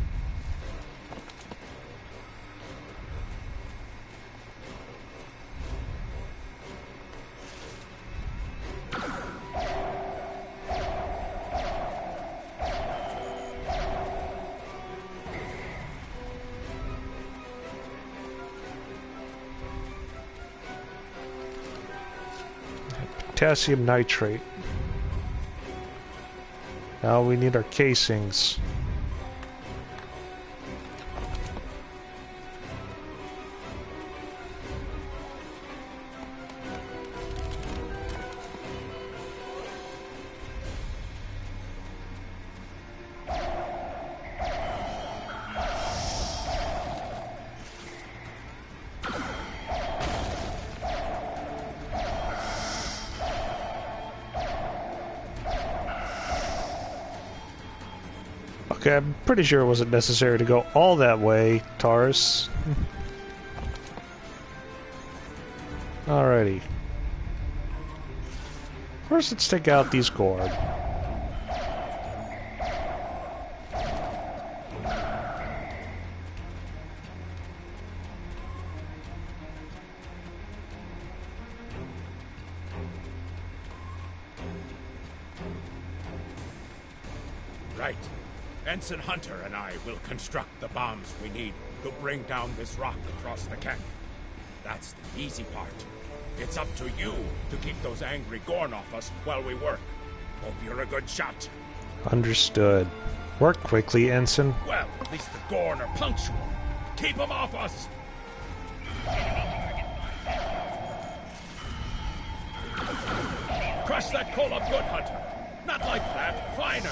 Potassium nitrate. Now we need our casings. Okay, I'm pretty sure it wasn't necessary to go all that way, Taurus. Alrighty. First, let's take out these Gorn. Right. Ensign Hunter and I will construct the bombs we need to bring down this rock across the canyon. That's the easy part. It's up to you to keep those angry Gorn off us while we work. Hope you're a good shot. Understood. Work quickly, Ensign. Well, at least the Gorn are punctual. Keep them off us! Crush that coal up good, Hunter. Not like that. Finer.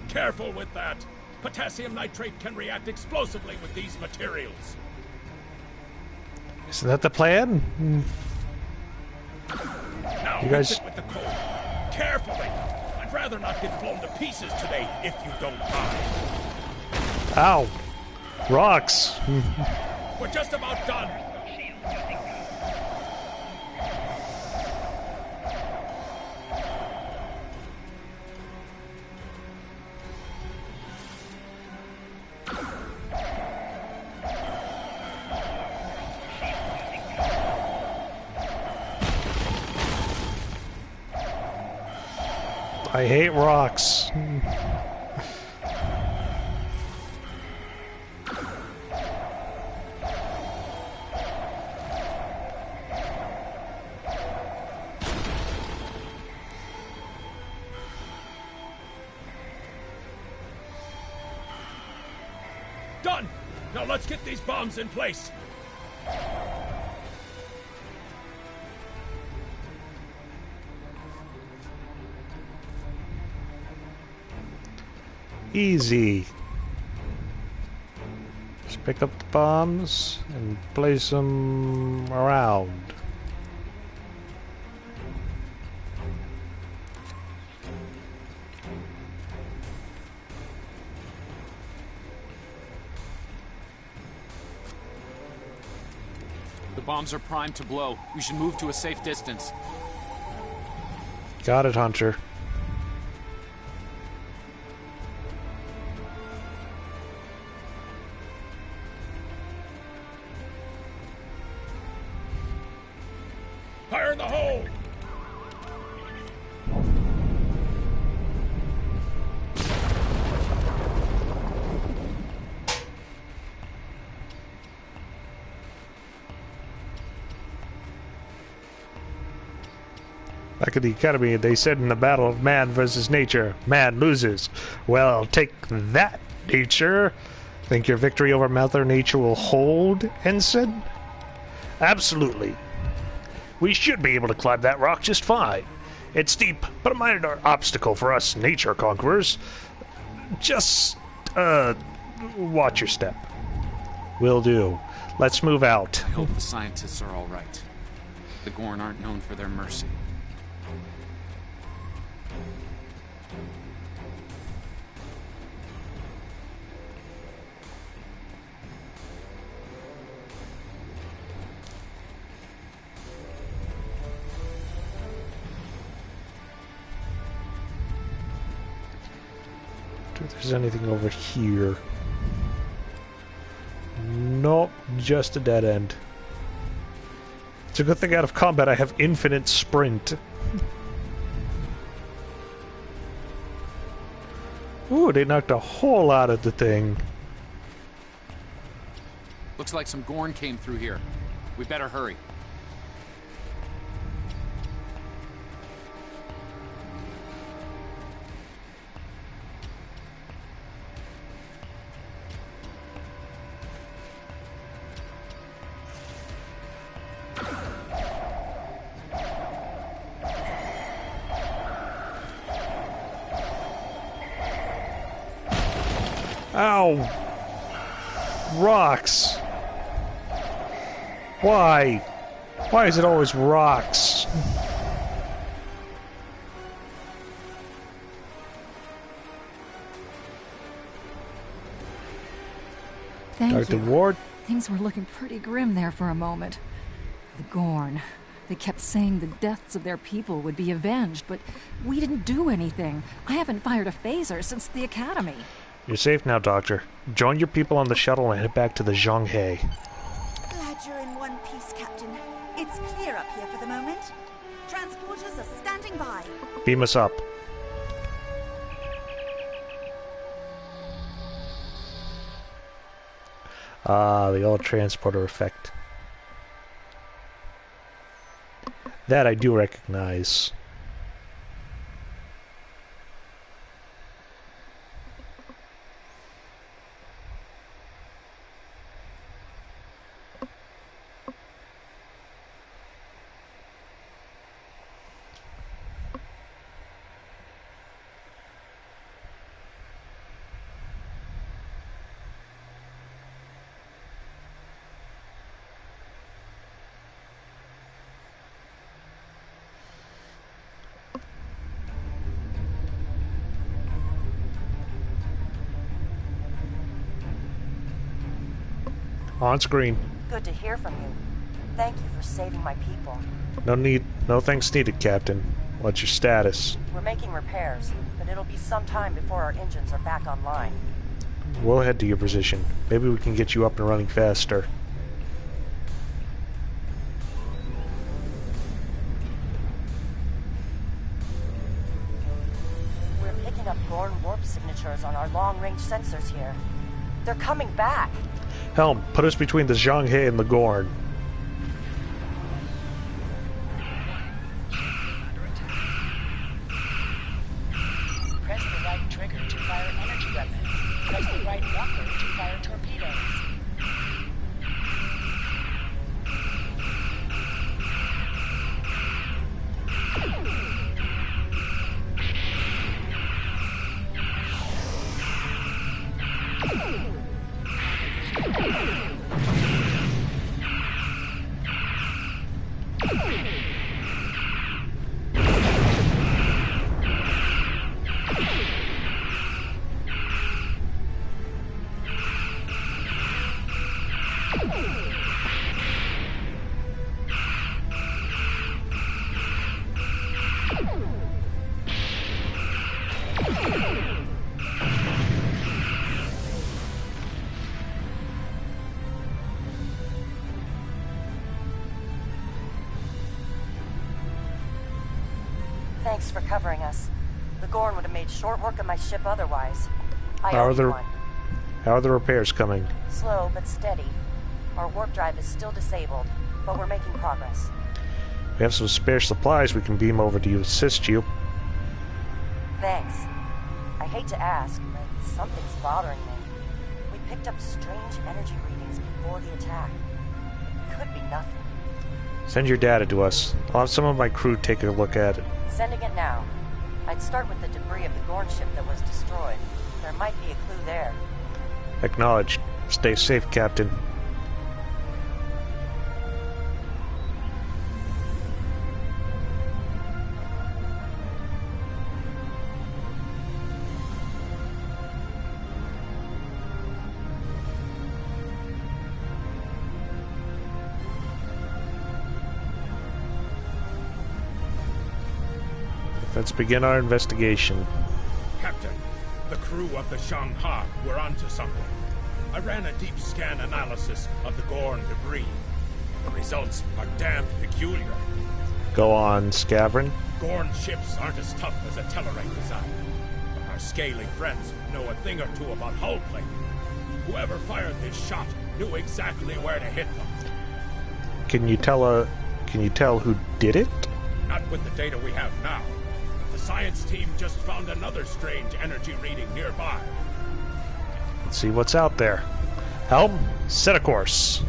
Careful with that. Potassium nitrate can react explosively with these materials. Isn't that the plan? Now you guys... hit it with the coal. Carefully. I'd rather not get blown to pieces today if you don't mind. Ow. Rocks. We're just about done. I hate rocks. Done! Now let's get these bombs in place. Easy. Just pick up the bombs and place them around. The bombs are primed to blow. We should move to a safe distance. Got it, Hunter. Fire in the hole! Back at the Academy, they said in the battle of man versus nature, man loses. Well, take that, nature. Think your victory over Mother Nature will hold, Ensign? Absolutely. We should be able to climb that rock just fine. It's steep, but a minor obstacle for us nature conquerors. Just, watch your step. Will do. Let's move out. I hope the scientists are all right. The Gorn aren't known for their mercy. If there's anything over here. Nope, just a dead end. It's a good thing out of combat I have infinite sprint. Ooh, they knocked a hole out of the thing. Looks like some Gorn came through here. We better hurry. Ow! Rocks! Why? Why is it always rocks? Thank you. Dr. Ward? Things were looking pretty grim there for a moment. The Gorn. They kept saying the deaths of their people would be avenged, but we didn't do anything. I haven't fired a phaser since the Academy. You're safe now, Doctor. Join your people on the shuttle and head back to the Zhonghe. Glad you're in one piece Yes, Captain. It's clear up here for the moment. Transporters are standing by. Beam us up. Ah, the old transporter effect. That I do recognize. On screen. Good to hear from you. Thank you for saving my people. No thanks needed, Captain. What's your status? We're making repairs, but it'll be some time before our engines are back online. We'll head to your position. Maybe we can get you up and running faster. We're picking up Gorn warp signatures on our long-range sensors here. They're coming back. Helm, put us between the Zhang He and the Gorn. Press the right trigger to fire energy weapons. Press the right bumper to fire torpedoes. Thanks for covering us. The Gorn would have made short work of my ship otherwise. How are the repairs coming? Slow but steady. Our warp drive is still disabled, but we're making progress. We have some spare supplies we can beam over to assist you. Thanks. I hate to ask, but something's bothering me. We picked up strange energy readings before the attack. It could be nothing. Send your data to us. I'll have some of my crew take a look at it. Sending it now. I'd start with the debris of the Gorn ship that was destroyed. There might be a clue there. Acknowledged. Stay safe, Captain. Let's begin our investigation. Captain, the crew of the Shanghai were onto something. I ran a deep scan analysis of the Gorn debris. The results are damned peculiar. Go on, Scavron. Gorn ships aren't as tough as a Tellarite design. But our scaly friends know a thing or two about hull plating. Whoever fired this shot knew exactly where to hit them. Can you tell who did it? Not with the data we have now. The science team just found another strange energy reading nearby. Let's see what's out there. Helm, set a course.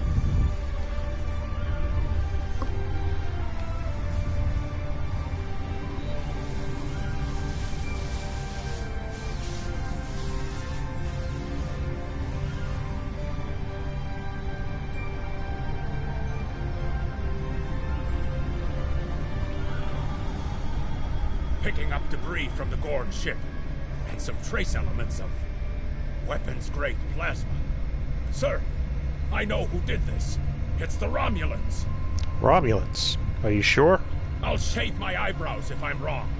Picking up debris from the Gorn ship, and some trace elements of weapons-grade plasma. Sir, I know who did this. It's the Romulans. Romulans? Are you sure? I'll shave my eyebrows if I'm wrong.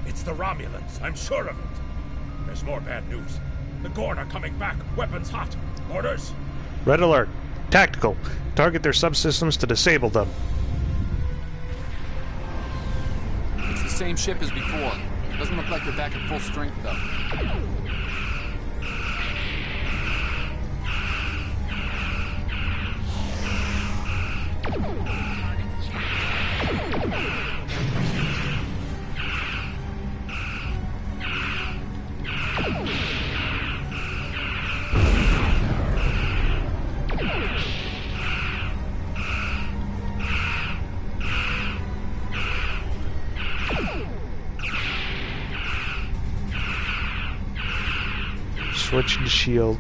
It's the Romulans, I'm sure of it. There's more bad news. The Gorn are coming back, weapons hot. Orders? Red alert. Tactical. Target their subsystems to disable them. It's the same ship as before. Doesn't look like they're back at full strength, though. Switching to shield.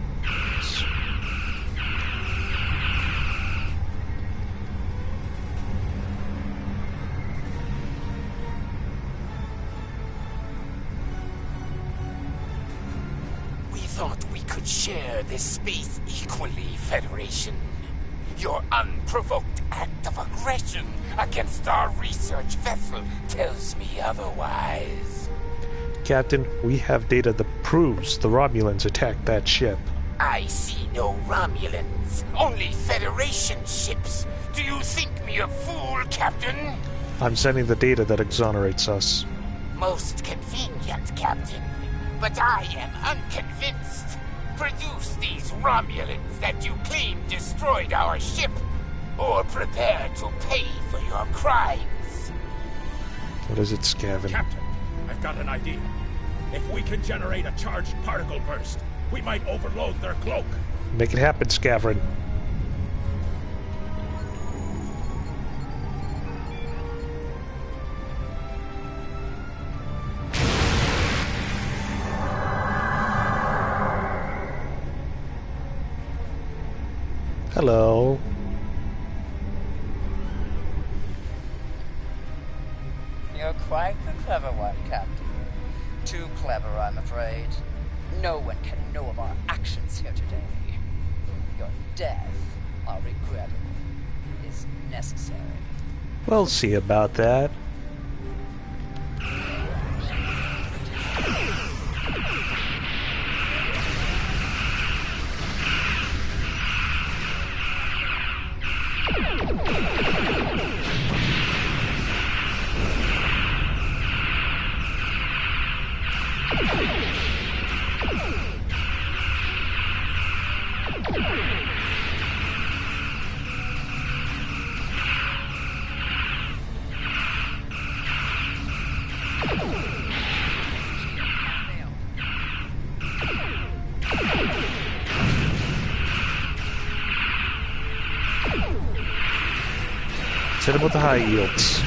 We thought we could share this space equally, Federation. Your unprovoked act of aggression against our research vessel tells me otherwise. Captain, we have data that proves the Romulans attacked that ship. I see no Romulans, only Federation ships. Do you think me a fool, Captain? I'm sending the data that exonerates us. Most convenient, Captain. But I am unconvinced. Produce these Romulans that you claim destroyed our ship, or prepare to pay for your crimes. What is it, Scaven? Captain, I've got an idea. If we can generate a charged particle burst, we might overload their cloak. Make it happen, Scaverin. Hello. You're quite the clever one, Captain. Too clever, I'm afraid. No one can know of our actions here today. Your death, while regrettable, is necessary. We'll see about that. Hit him with the high yields.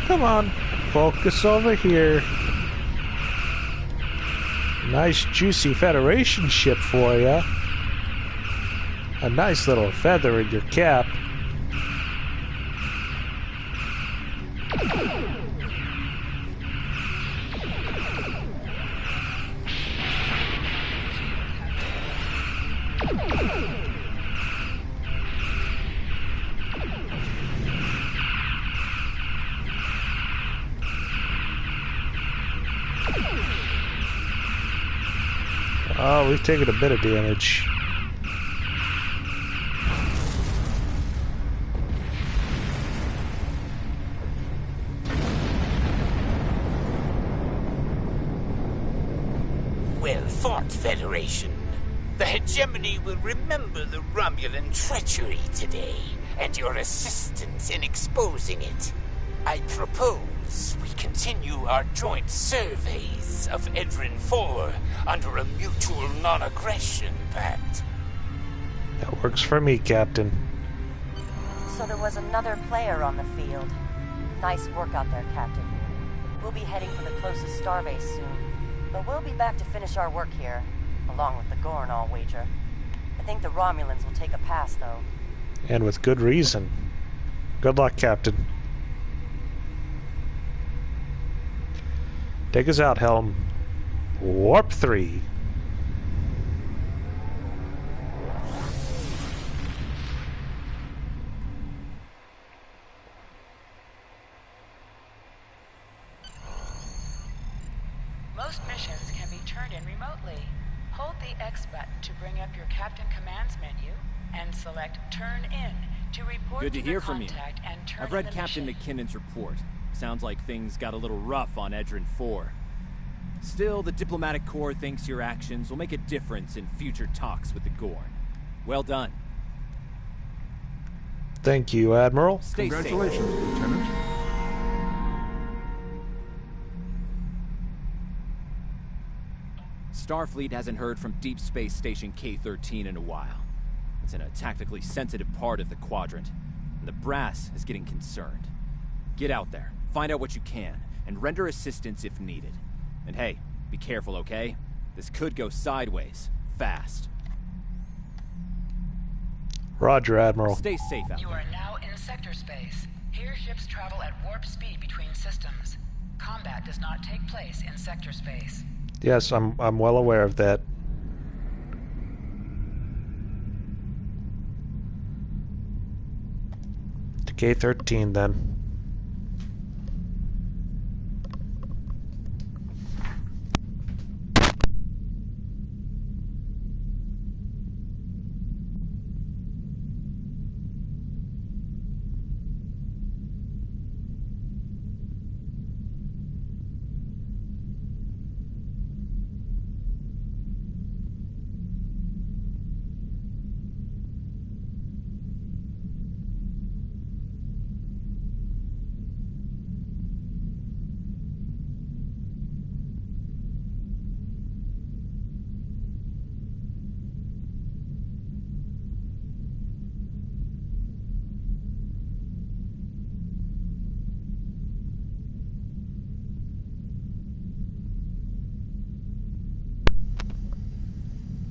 Come on, focus over here. Nice juicy Federation ship for ya. A nice little feather in your cap. Oh, we've taken a bit of damage. Well fought, Federation. The hegemony will remember the Romulan treachery today, and your assistance in exposing it. I propose we continue our joint surveys of Edrin 4 under a mutual non-aggression pact. That works for me, Captain. So there was another player on the field. Nice work out there, Captain. We'll be heading for the closest starbase soon, but we'll be back to finish our work here, along with the Gorn, I'll wager. I think the Romulans will take a pass, though. And with good reason. Good luck, Captain. Take us out, Helm. Warp 3. Most missions can be turned in remotely. Hold the X button to bring up your Captain Commands menu and select Turn In to report Good to the hear from you. contact and turn I've in read the Captain mission. McKinnon's report. Sounds like things got a little rough on Edrin 4. Still, the Diplomatic Corps thinks your actions will make a difference in future talks with the Gorn. Well done. Thank you, Admiral. Stay safe. Congratulations, Lieutenant. Starfleet hasn't heard from Deep Space Station K-13 in a while. It's in a tactically sensitive part of the quadrant, and the brass is getting concerned. Get out there, find out what you can, and render assistance if needed. And hey, be careful, okay? This could go sideways, fast. Roger, Admiral. Stay safe out You there. are now in sector space. Here ships travel at warp speed between systems. Combat does not take place in sector space. Yes, I'm well aware of that. To K-13 then.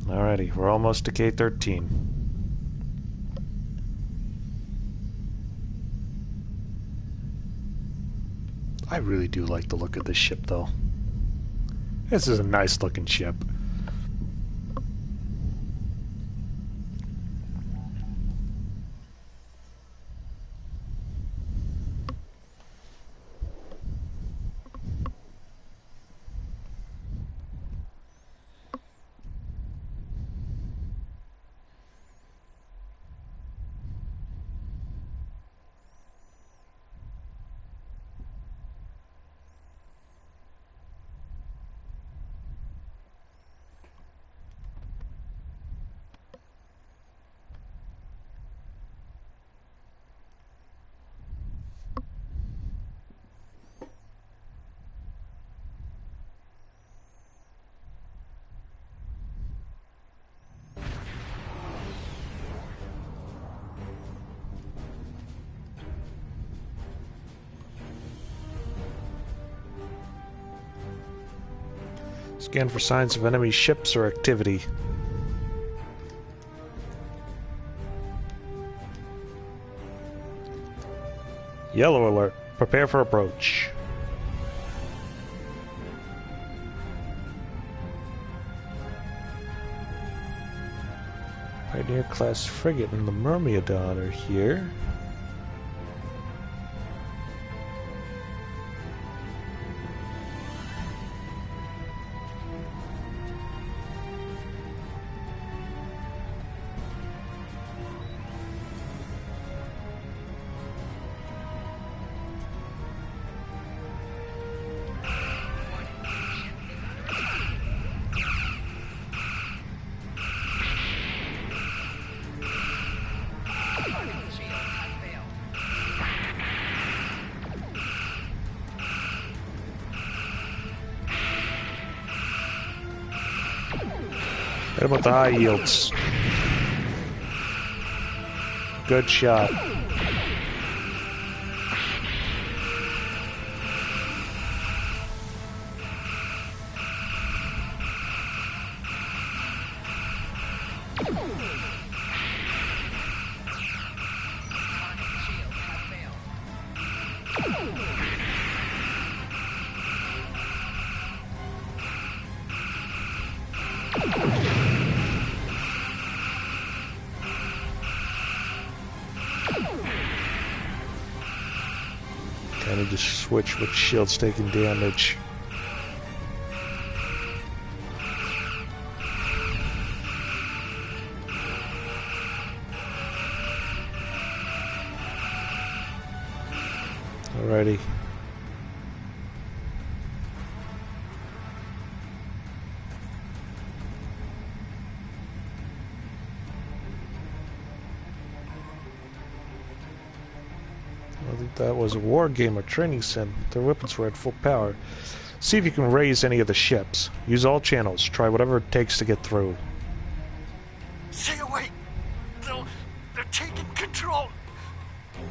Alrighty, we're almost to K-13. I really do like the look of this ship, though. This is a nice looking ship. Scan for signs of enemy ships or activity. Yellow alert. Prepare for approach. Pioneer-class frigate and the Myrmidon are here. Hit him with the high yields. Good shot. I need to switch with shields taking damage. Alrighty. I think that was a war game or training sim. Their weapons were at full power. See if you can raise any of the ships. Use all channels. Try whatever it takes to get through. Stay away! They're taking control!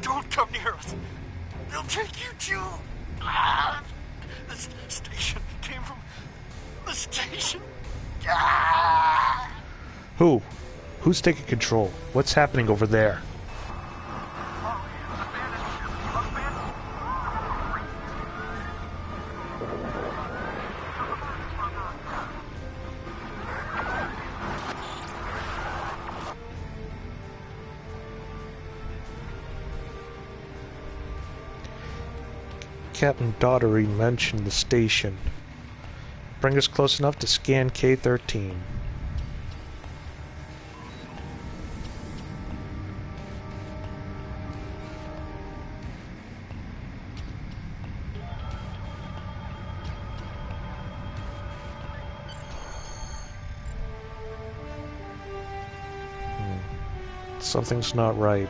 Don't come near us! They'll take you too! Ah! The station came from the station! Ah! Who's taking control? What's happening over there? Captain Daughtery mentioned the station. Bring us close enough to scan K-13. Something's not right.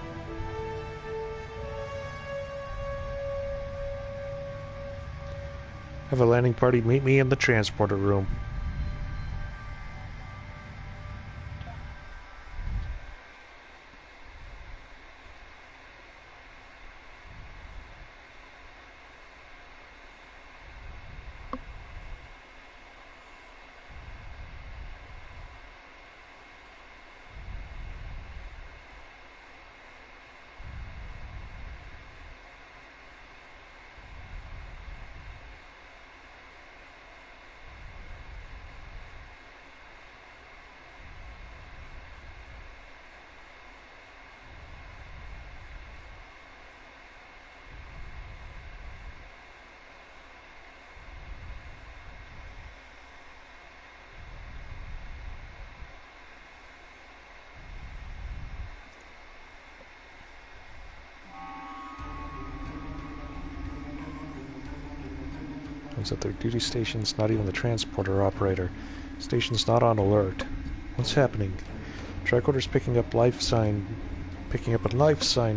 Have a landing party meet me in the transporter room. At their duty station's not even the transporter operator. Station's not on alert. What's happening? Tricorder's picking up a life sign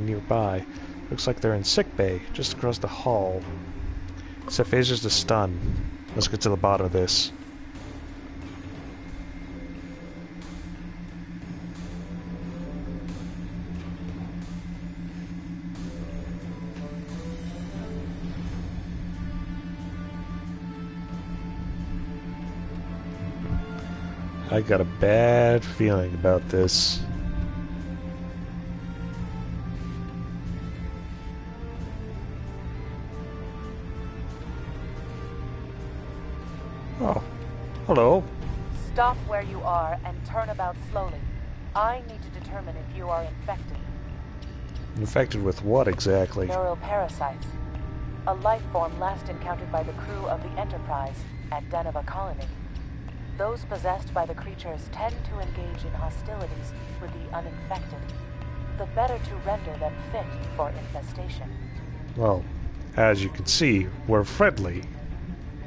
nearby. Looks like they're in sick bay, just across the hall. Set phasers to stun. Let's get to the bottom of this. I got a bad feeling about this. Oh, hello. Stop where you are and turn about slowly. I need to determine if you are infected. Infected with what exactly? Neural parasites. A life form last encountered by the crew of the Enterprise at Denova Colony. Those possessed by the creatures tend to engage in hostilities with the uninfected, the better to render them fit for infestation. Well, as you can see, we're friendly.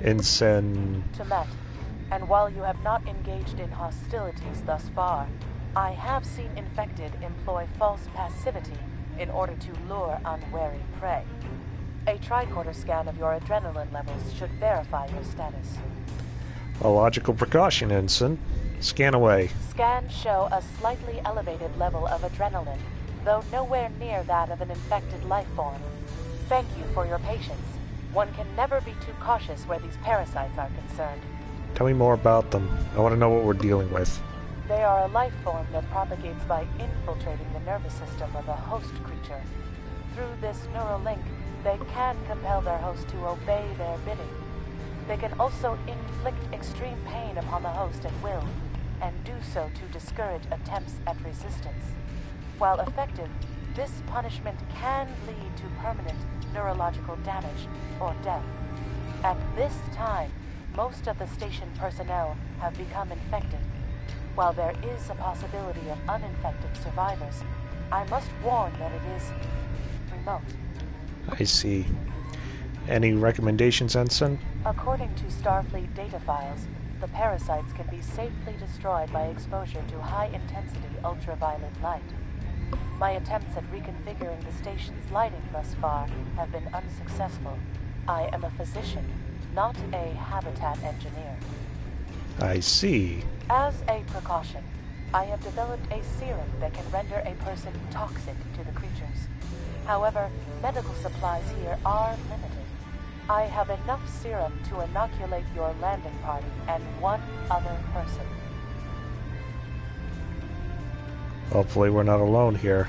Temet, and while you have not engaged in hostilities thus far, I have seen infected employ false passivity in order to lure unwary prey. A tricorder scan of your adrenaline levels should verify your status. A logical precaution, Ensign. Scan away. Scans show a slightly elevated level of adrenaline, though nowhere near that of an infected life form. Thank you for your patience. One can never be too cautious where these parasites are concerned. Tell me more about them. I want to know what we're dealing with. They are a life form that propagates by infiltrating the nervous system of a host creature. Through this neural link, they can compel their host to obey their bidding. They can also inflict extreme pain upon the host at will. and do so to discourage attempts at resistance. While effective, this punishment can lead to permanent neurological damage or death. At this time, most of the station personnel have become infected. While there is a possibility of uninfected survivors, I must warn that it is remote. I see. Any recommendations, Ensign? According to Starfleet data files, the parasites can be safely destroyed by exposure to high-intensity ultraviolet light. My attempts at reconfiguring the station's lighting thus far have been unsuccessful. I am a physician, not a habitat engineer. I see. As a precaution, I have developed a serum that can render a person toxic to the creatures. However, medical supplies here are limited. I have enough serum to inoculate your landing party and one other person. Hopefully we're not alone here.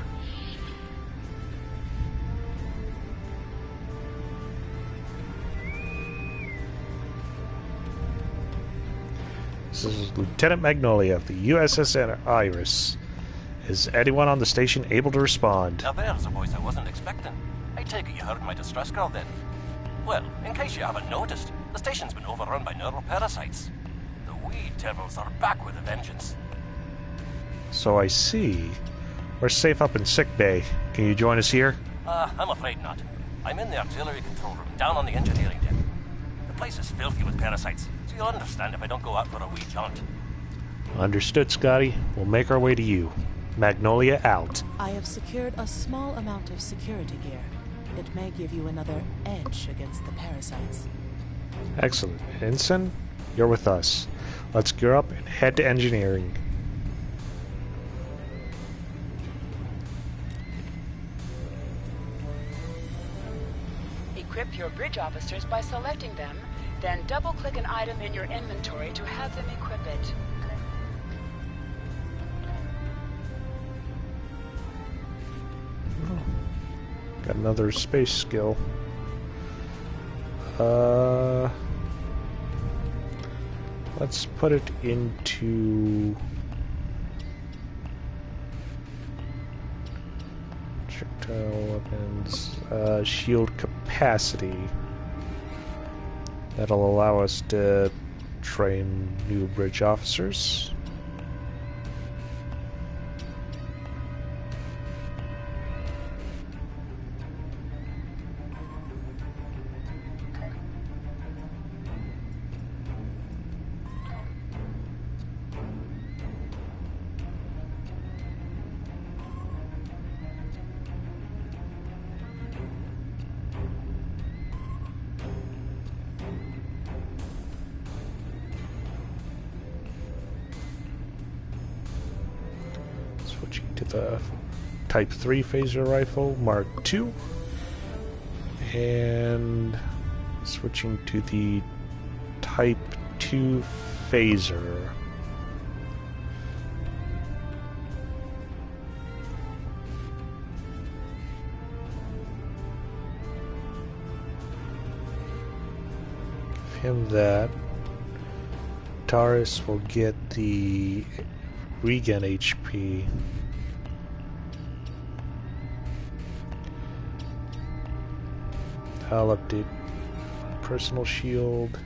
This is Lieutenant Magnolia of the USS Iris. Is anyone on the station able to respond? Now there's a voice I wasn't expecting. I take it you heard my distress call then. Well, in case you haven't noticed, the station's been overrun by neuroparasites. The wee devils are back with a vengeance. So I see. We're safe up in sickbay. Can you join us here? I'm afraid not. I'm in the artillery control room, down on the engineering deck. The place is filthy with parasites, so you'll understand if I don't go out for a wee jaunt. Understood, Scotty. We'll make our way to you. Magnolia out. I have secured a small amount of security gear. It may give you another edge against the parasites. Excellent. Ensign, you're with us. Let's gear up and head to engineering. Equip your bridge officers by selecting them, then double-click an item in your inventory to have them equip it. Got another space skill. Let's put it into projectile weapons, shield capacity. That'll allow us to train new bridge officers. Switching to the Type 3 phaser rifle, Mark II. And switching to the Type 2 phaser. Give him that. Taurus will get the regen HP. I'll update personal shield.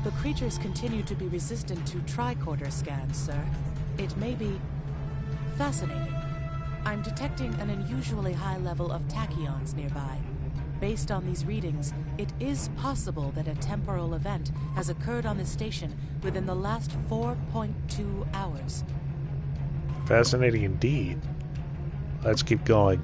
The creatures continue to be resistant to tricorder scans, sir. It may be fascinating. I'm detecting an unusually high level of tachyons nearby. Based on these readings, it is possible that a temporal event has occurred on the station within the last 4.2 hours. Fascinating indeed. let's keep going.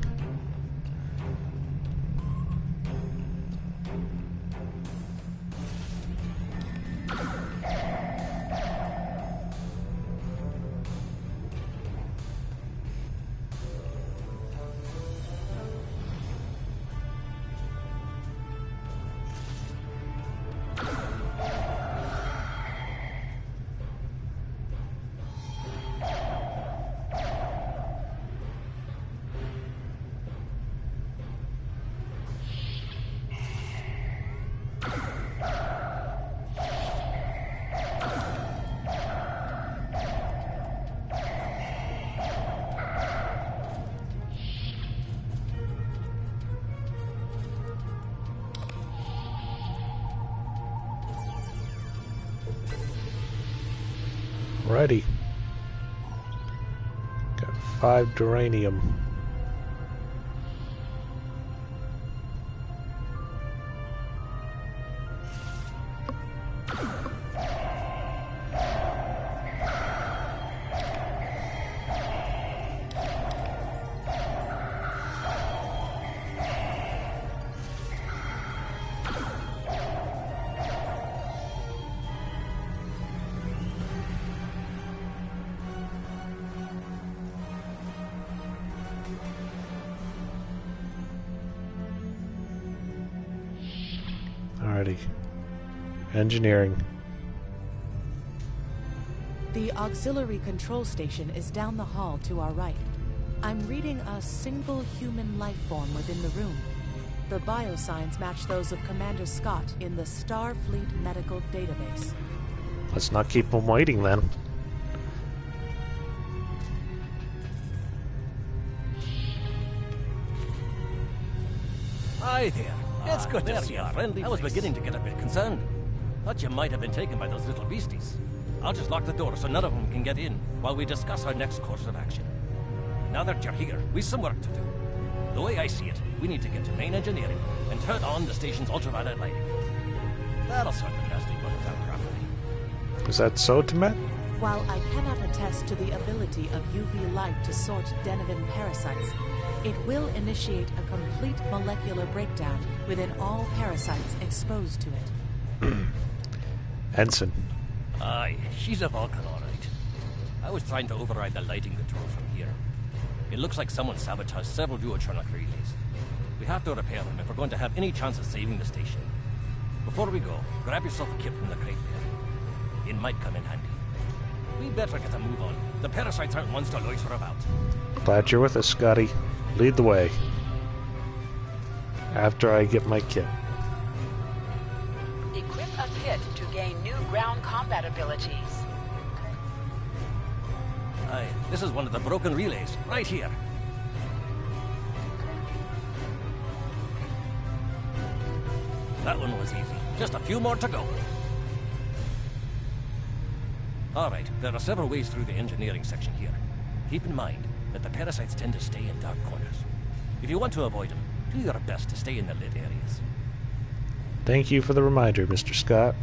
Ready. Got 5 duranium. Alrighty. Engineering. The auxiliary control station is down the hall to our right. I'm reading a single human life form within the room. The biosigns match those of Commander Scott in the Starfleet Medical Database. Let's not keep them waiting then. Hi there. It's good to see you. I was beginning to get a bit concerned. Thought you might have been taken by those little beasties. I'll just lock the door so none of them can get in while we discuss our next course of action. Now that you're here, we've some work to do. The way I see it, we need to get to main engineering and turn on the station's ultraviolet lighting. That'll sort the nasty bugs out properly. Is that so, Timet? While I cannot attest to the ability of UV light to sort Deniven parasites, it will initiate a complete molecular breakdown within all parasites exposed to it. Ensign. Aye, she's a Vulcan, all right. I was trying to override the lighting control from here. It looks like someone sabotaged several duotronic relays. We have to repair them if we're going to have any chance of saving the station. Before we go, grab yourself a kit from the crate there. It might come in handy. We better get a move on. The parasites aren't ones to loiter about. Glad you're with us, Scotty. Lead the way. After I get my kit. Equip a kit to gain new ground combat abilities. Aye, this is one of the broken relays, right here. That one was easy. Just a few more to go. Alright, there are several ways through the engineering section here. Keep in mind that the parasites tend to stay in dark corners. If you want to avoid them, do your best to stay in the lit areas. Thank you for the reminder, Mr. Scott.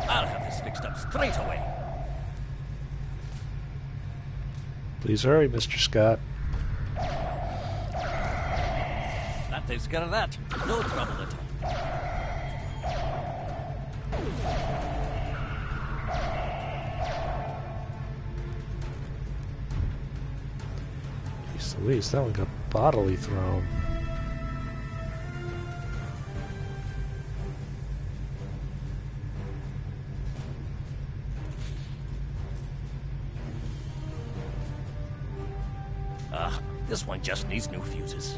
I'll have this fixed up straight away. Please hurry, Mr. Scott. That takes care of that. No trouble at all. Louise, that one got bodily thrown. This one just needs new fuses.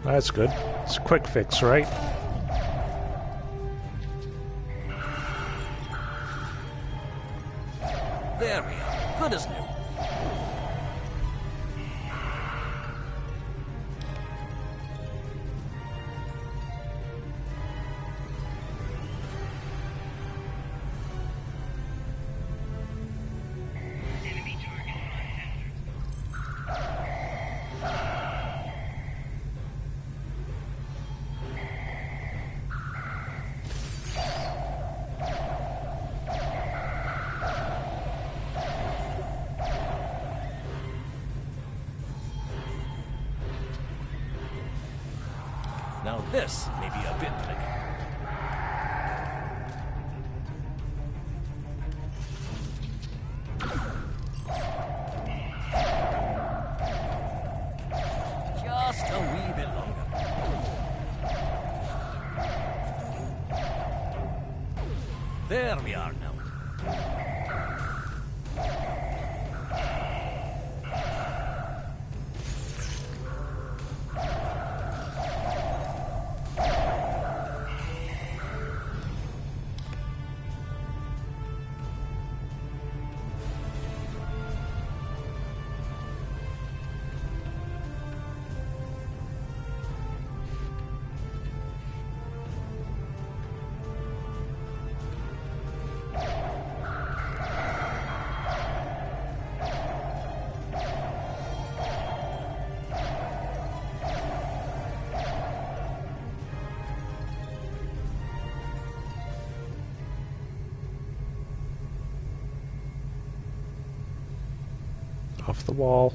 That's good. It's a quick fix, right? There we are. Good as new. Now this may be a bit tricky. Just a wee bit longer. There we are now. Off the wall.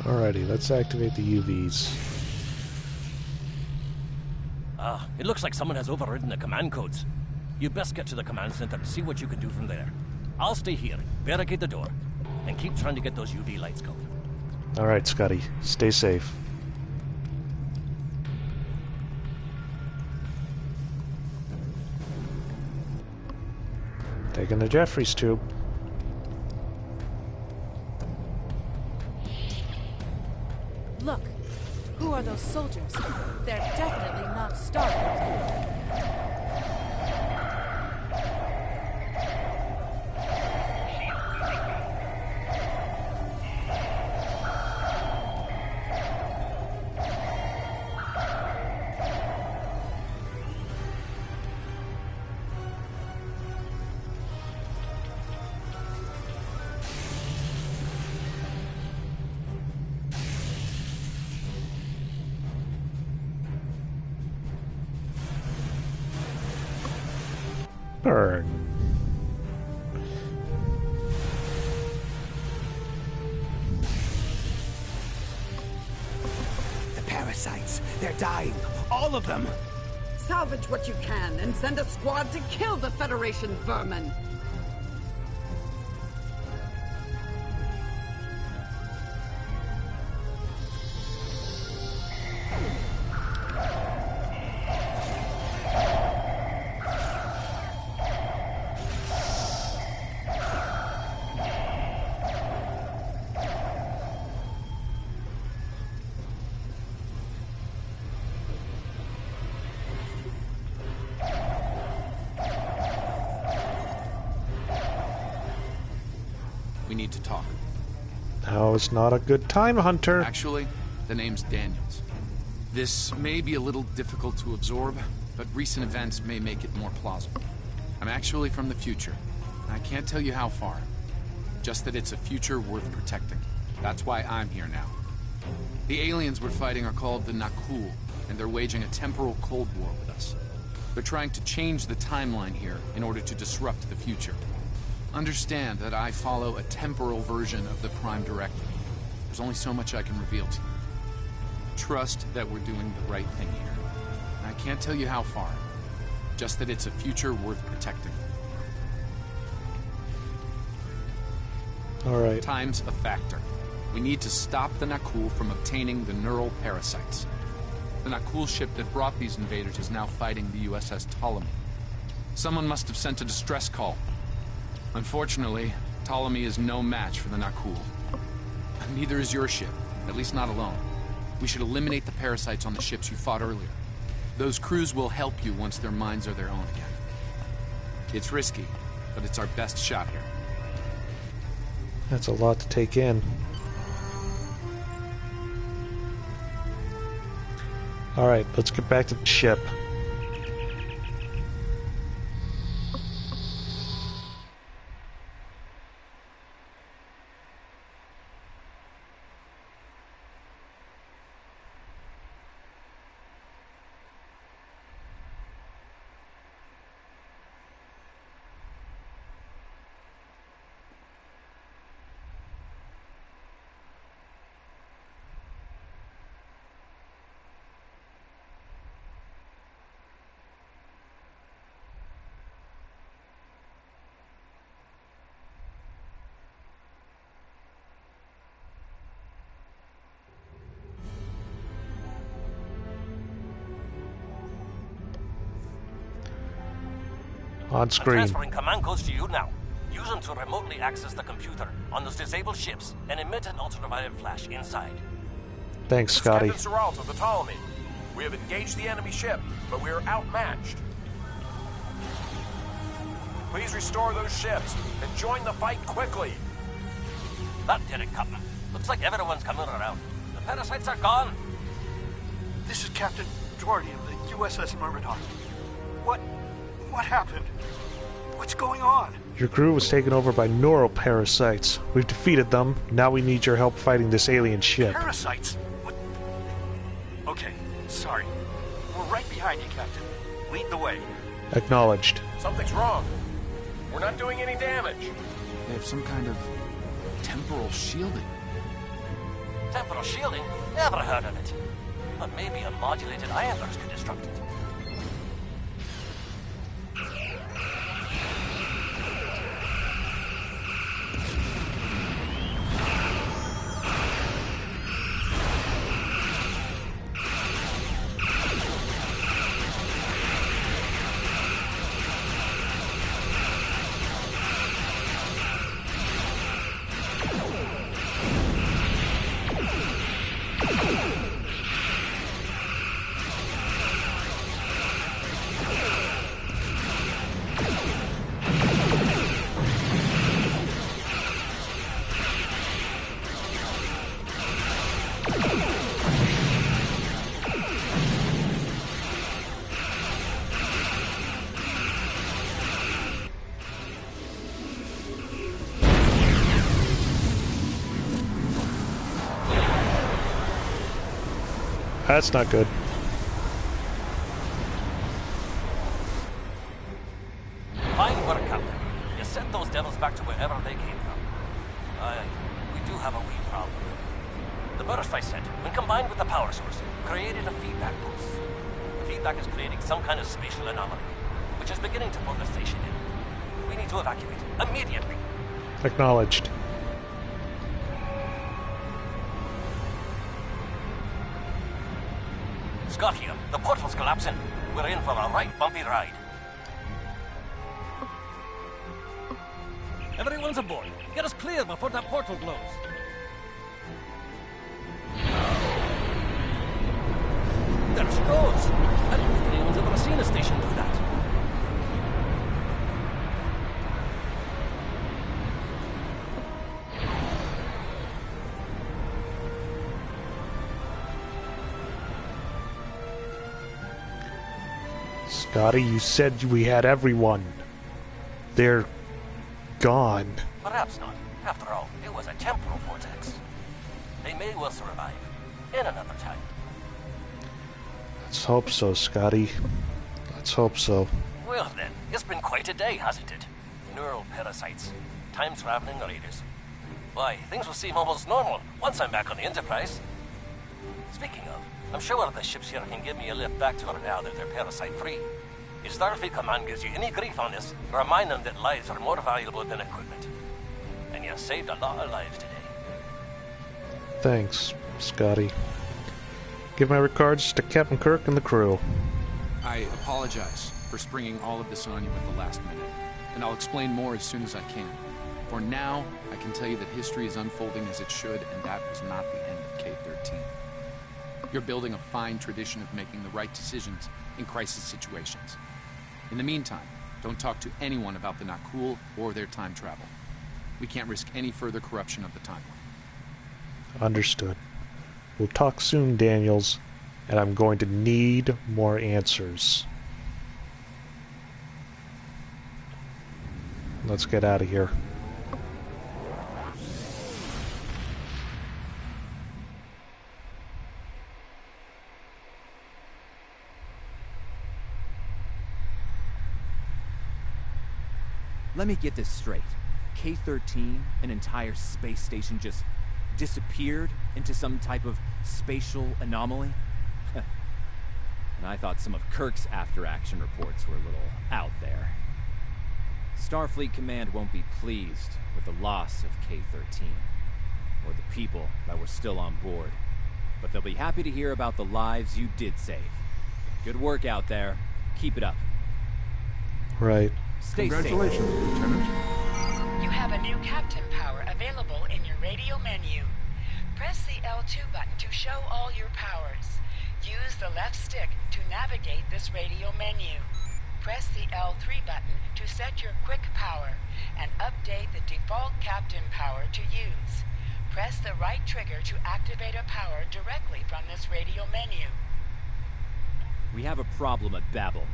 Alrighty, let's activate the UVs. It looks like someone has overridden the command codes. You best get to the command center and see what you can do from there. I'll stay here, barricade the door, and keep trying to get those UV lights going. Alright, Scotty. Stay safe. Taking the Jeffries tube. Look, who are those soldiers? They're definitely not Starfleet. Burn. dying. All of them. Salvage what you can and send a squad to kill the Federation vermin. We need to talk. Now is not a good time, Hunter. Actually, the name's Daniels. This may be a little difficult to absorb, but recent events may make it more plausible. I'm actually from the future. I can't tell you how far. Just that it's a future worth protecting. That's why I'm here now. The aliens we're fighting are called the Nakul, and they're waging a temporal Cold War with us. They're trying to change the timeline here in order to disrupt the future. Understand that I follow a temporal version of the Prime Directive. There's only so much I can reveal to you. Trust that we're doing the right thing here. I can't tell you how far. Just that it's a future worth protecting. All right. Time's a factor. We need to stop the Nakul from obtaining the neural parasites. The Nakul ship that brought these invaders is now fighting the USS Ptolemy. Someone must have sent a distress call. Unfortunately, Ptolemy is no match for the Nakul. Neither is your ship, at least not alone. We should eliminate the parasites on the ships you fought earlier. Those crews will help you once their minds are their own again. It's risky, but it's our best shot here. That's a lot to take in. Alright, let's get back to the ship. On screen. I'm transferring command codes to you now. Use them to remotely access the computer on those disabled ships and emit an ultraviolet flash inside. Thanks, Scotty. Captain Seralt of the Ptolemy. We have engaged the enemy ship, but we are outmatched. Please restore those ships and join the fight quickly. That did it, Captain. Looks like everyone's coming around. The parasites are gone. This is Captain Doherty of the USS Myrmidon. What happened? What's going on? Your crew was taken over by neuroparasites. We've defeated them. Now we need your help fighting this alien ship. Parasites? What? Okay, sorry. We're right behind you, Captain. Lead the way. Acknowledged. Something's wrong. We're not doing any damage. They have some kind of temporal shielding. Temporal shielding? Never heard of it. But maybe a modulated ion burst could disrupt it. That's not good. Fine work, Captain. You sent those devils back to wherever they came from. We do have a wee problem. The burst I sent, when combined with the power source, created a feedback pulse. The feedback is creating some kind of spatial anomaly, which is beginning to pull the station in. We need to evacuate immediately. Acknowledged. Scott here. The portal's collapsing. We're in for a right bumpy ride. Everyone's aboard. Get us clear before that portal blows. There she goes. I don't think anyone's ever seen a station do that. Scotty, you said we had everyone. They're gone. Perhaps not. After all, it was a temporal vortex. They may well survive. In another time. Let's hope so, Scotty. Let's hope so. Well then, it's been quite a day, hasn't it? Neural parasites. Time-traveling raiders. Why, things will seem almost normal once I'm back on the Enterprise. Speaking of, I'm sure the ships here can give me a lift back to her now that they're parasite-free. If Starfleet Command gives you any grief on this, remind them that lives are more valuable than equipment. And you saved a lot of lives today. Thanks, Scotty. Give my regards to Captain Kirk and the crew. I apologize for springing all of this on you at the last minute, and I'll explain more as soon as I can. For now, I can tell you that history is unfolding as it should, and that was not the end of K-13. You're building a fine tradition of making the right decisions in crisis situations. In the meantime, don't talk to anyone about the Nakul or their time travel. We can't risk any further corruption of the timeline. Understood. We'll talk soon, Daniels, and I'm going to need more answers. Let's get out of here. Let me get this straight. K-13, an entire space station, just disappeared into some type of spatial anomaly? And I thought some of Kirk's after-action reports were a little out there. Starfleet Command won't be pleased with the loss of K-13, or the people that were still on board. But they'll be happy to hear about the lives you did save. Good work out there. Keep it up. Right. Stay safe. Congratulations, Lieutenant. You have a new captain power available in your radio menu. Press the L2 button to show all your powers. Use the left stick to navigate this radio menu. Press the L3 button to set your quick power and update the default captain power to use. Press the right trigger to activate a power directly from this radio menu. We have a problem at Babel.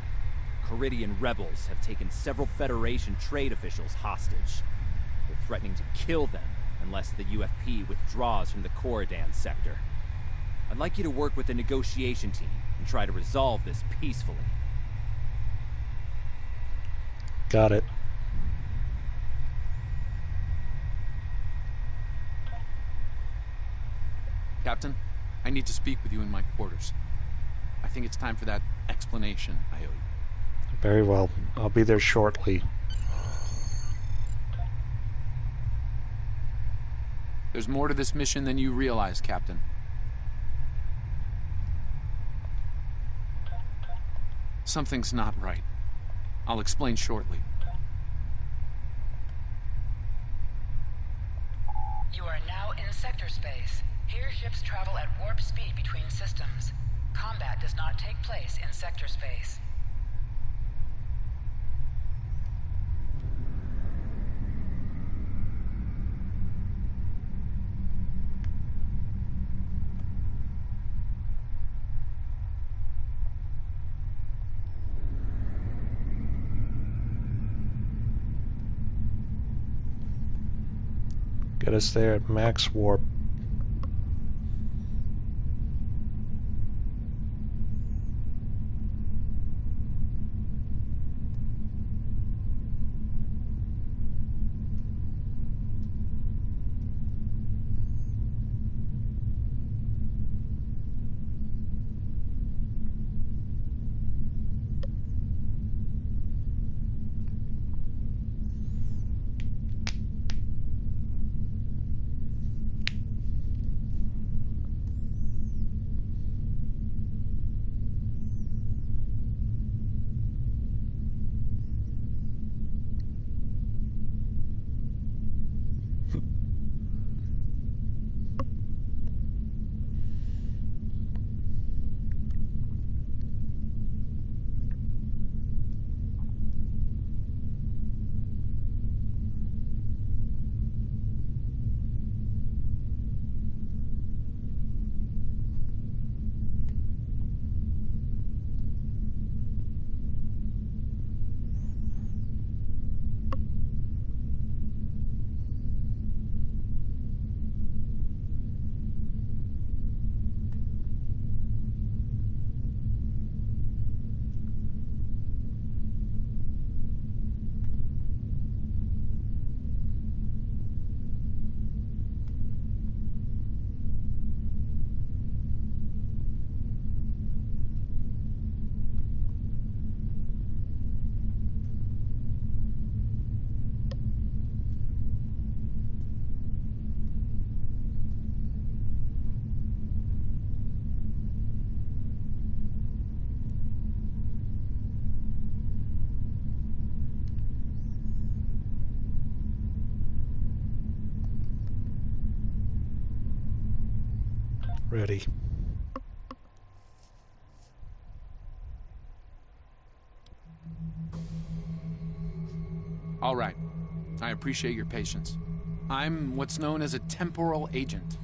Caridian rebels have taken several Federation trade officials hostage. They're threatening to kill them unless the UFP withdraws from the Corridan sector. I'd like you to work with the negotiation team and try to resolve this peacefully. Got it. Captain, I need to speak with you in my quarters. I think it's time for that explanation I owe you. Very well. I'll be there shortly. There's more to this mission than you realize, Captain. Something's not right. I'll explain shortly. You are now in sector space. Here ships travel at warp speed between systems. Combat does not take place in sector space. Get us there at max warp. Ready. All right. I appreciate your patience. I'm what's known as a temporal agent.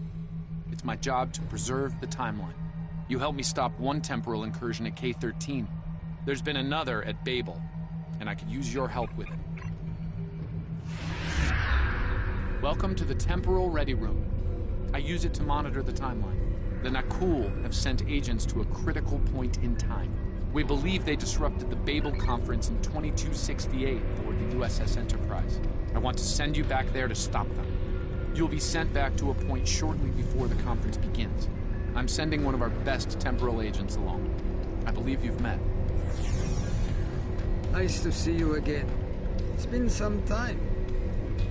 It's my job to preserve the timeline. You helped me stop one temporal incursion at K-13. There's been another at Babel, and I could use your help with it. Welcome to the Temporal Ready Room. I use it to monitor the timeline. The Nakul have sent agents to a critical point in time. We believe they disrupted the Babel Conference in 2268 aboard the USS Enterprise. I want to send you back there to stop them. You'll be sent back to a point shortly before the conference begins. I'm sending one of our best temporal agents along. I believe you've met. Nice to see you again. It's been some time.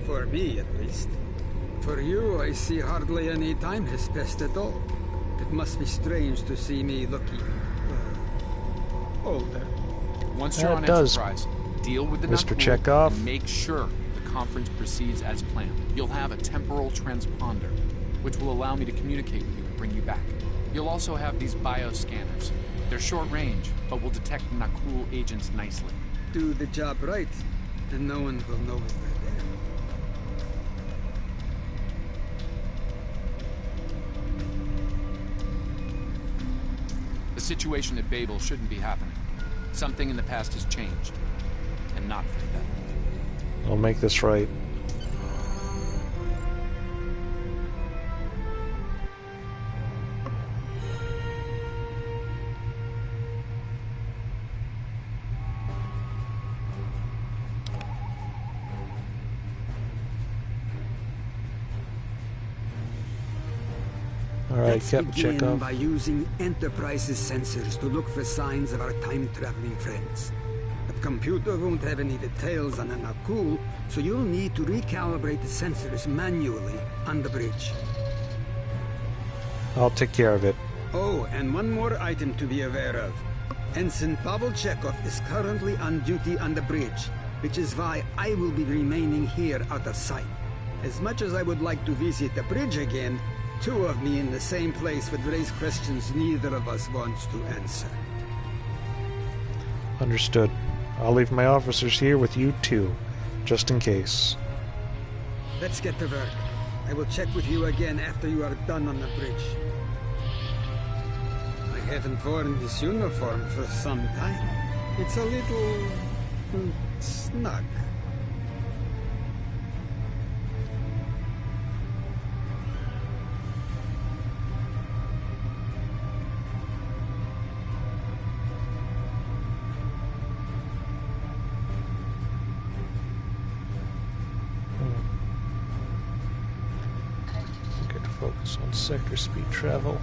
For me, at least. For you, I see hardly any time has passed at all. It must be strange to see me looking... older. Once you're on Enterprise, deal with the Mr. Nakul Chekhov. and make sure the conference proceeds as planned. You'll have a temporal transponder, which will allow me to communicate with you and bring you back. You'll also have these bioscanners. They're short range, but will detect Nakul agents nicely. Do the job right, and no one will know it. The situation at Babel shouldn't be happening. Something in the past has changed, and not for the better. I'll make this right. Alright, Let's Captain begin Chekhov. by using Enterprise's sensors to look for signs of our time-traveling friends. The computer won't have any details on the Nakul, so you'll need to recalibrate the sensors manually on the bridge. I'll take care of it. Oh, and one more item to be aware of. Ensign Pavel Chekhov is currently on duty on the bridge, which is why I will be remaining here out of sight. As much as I would like to visit the bridge again, two of me in the same place would raise questions neither of us wants to answer. Understood. I'll leave my officers here with you too, just in case. Let's get to work. I will check with you again after you are done on the bridge. I haven't worn this uniform for some time. It's a little... snug. Focus on sector speed travel.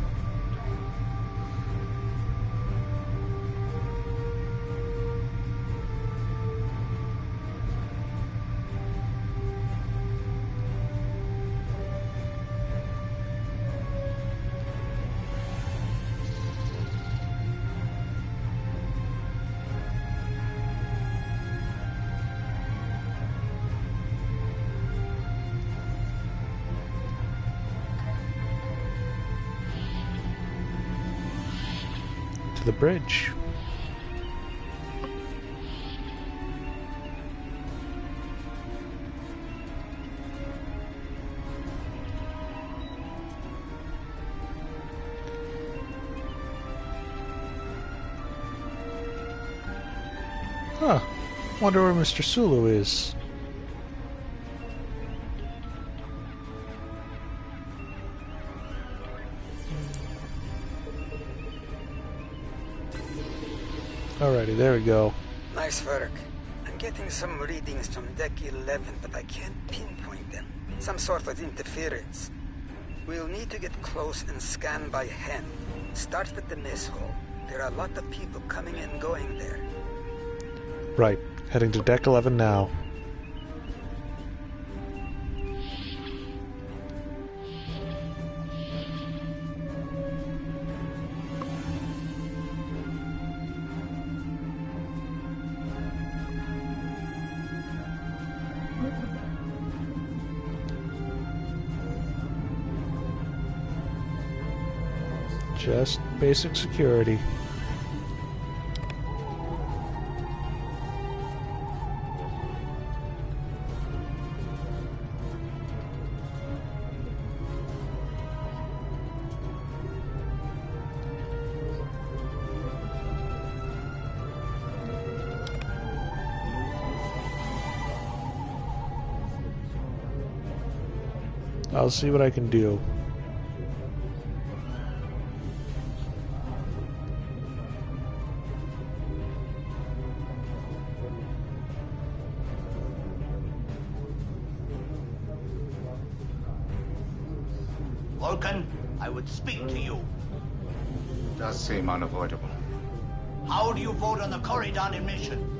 The bridge. Huh. Wonder where Mr. Sulu is. Alrighty, there we go. Nice work. I'm getting some readings from Deck 11, but I can't pinpoint them. Some sort of interference. We'll need to get close and scan by hand. Start with the mess hall. There are a lot of people coming and going there. Right. Heading to Deck 11 now. Just basic security. I'll see what I can do. Vulcan, I would speak to you. Does seem unavoidable. How do you vote on the Corridon admission?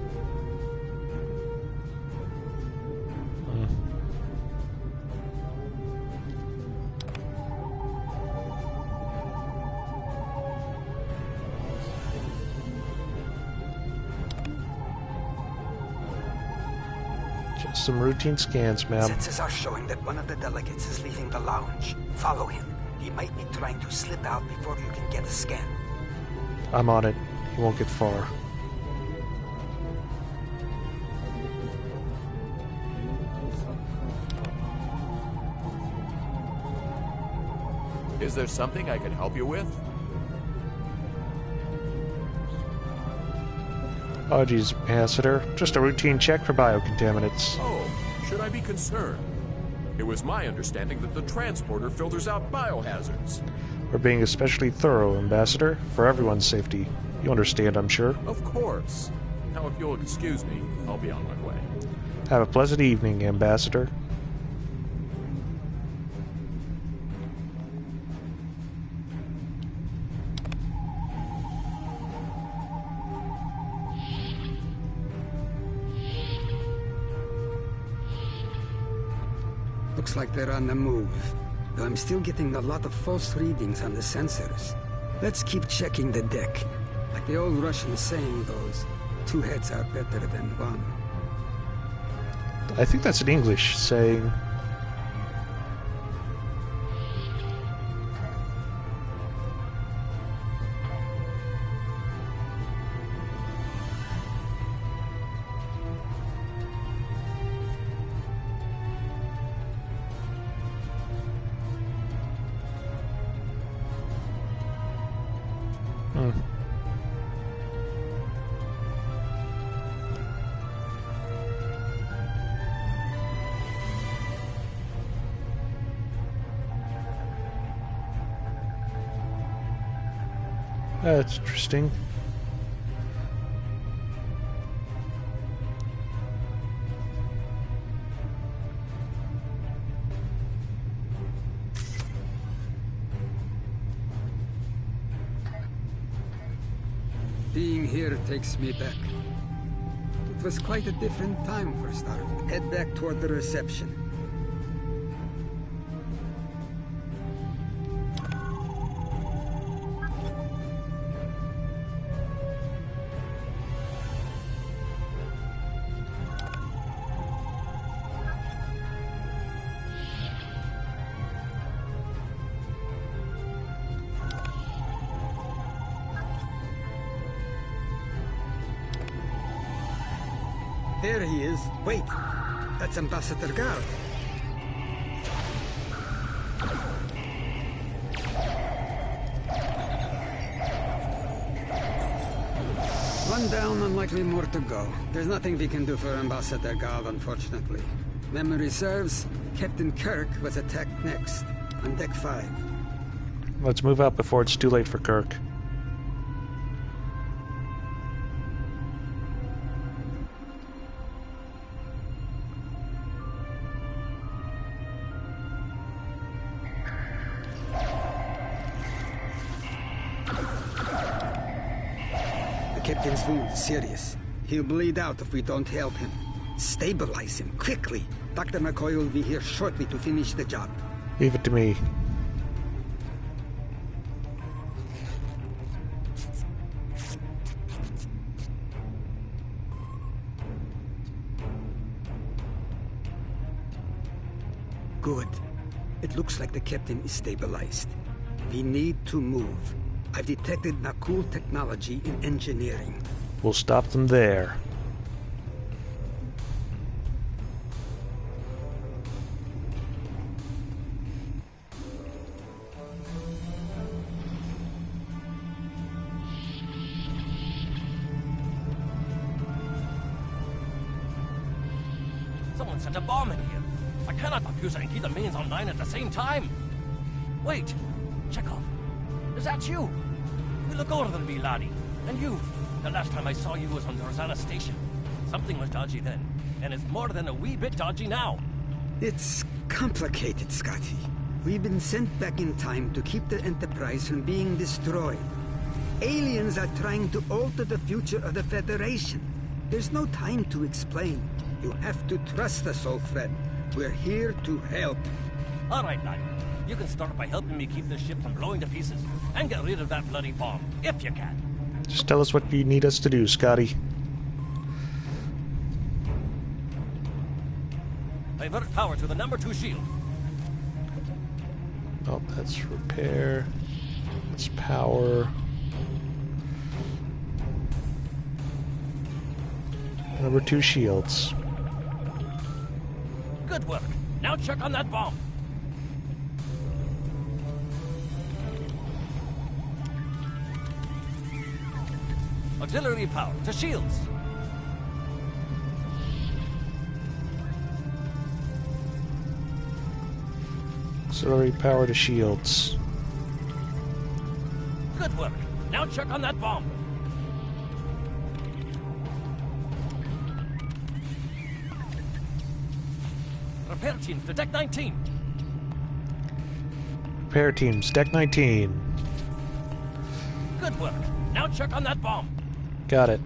Just some routine scans, ma'am. Sensors are showing that one of the delegates is leaving the lounge. Follow him. He might be trying to slip out before you can get a scan. I'm on it. He won't get far. Is there something I can help you with? Oh, geez, Ambassador. Just a routine check for biocontaminants. Oh, should I be concerned? It was my understanding that the transporter filters out biohazards. We're being especially thorough, Ambassador, for everyone's safety. You understand, I'm sure. Of course. Now, if you'll excuse me, I'll be on my way. Have a pleasant evening, Ambassador. Looks like they're on the move. Though I'm still getting a lot of false readings on the sensors. Let's keep checking the deck. Like the old Russian saying goes, 2 heads are better than 1. I think that's an English saying. That's interesting. Being here takes me back. It was quite a different time for Starfleet. Head back toward the reception. There he is. Wait, that's Ambassador Gard. One down and likely more to go. There's nothing we can do for Ambassador Gard, unfortunately. Memory serves, Captain Kirk was attacked next, on Deck 5. Let's move out before it's too late for Kirk. Captain's wound is serious. He'll bleed out if we don't help him. Stabilize him, quickly. Dr. McCoy will be here shortly to finish the job. Leave it to me. Good. It looks like the captain is stabilized. We need to move. I've detected Nakul technology in engineering. We'll stop them there. Someone set a bomb in here. I cannot defuse it and keep the mains online at the same time. Wait, Chekhov, is that you? You look older than me, laddie. And you, the last time I saw you was on Rosanna Station. Something was dodgy then, and it's more than a wee bit dodgy now. It's complicated, Scotty. We've been sent back in time to keep the Enterprise from being destroyed. Aliens are trying to alter the future of the Federation. There's no time to explain. You have to trust us, old friend. We're here to help. All right, laddie. You can start by helping me keep this ship from blowing to pieces, and get rid of that bloody bomb, if you can. Just tell us what you need us to do, Scotty. Divert power to the number 2 shield. Oh, that's repair. That's power. Number 2 shields. Good work. Now check on that bomb. Auxiliary power to shields. Auxiliary power to shields. Good work. Now check on that bomb. Repair teams to Deck 19. Repair teams, Deck 19. Good work. Now check on that bomb. Got it.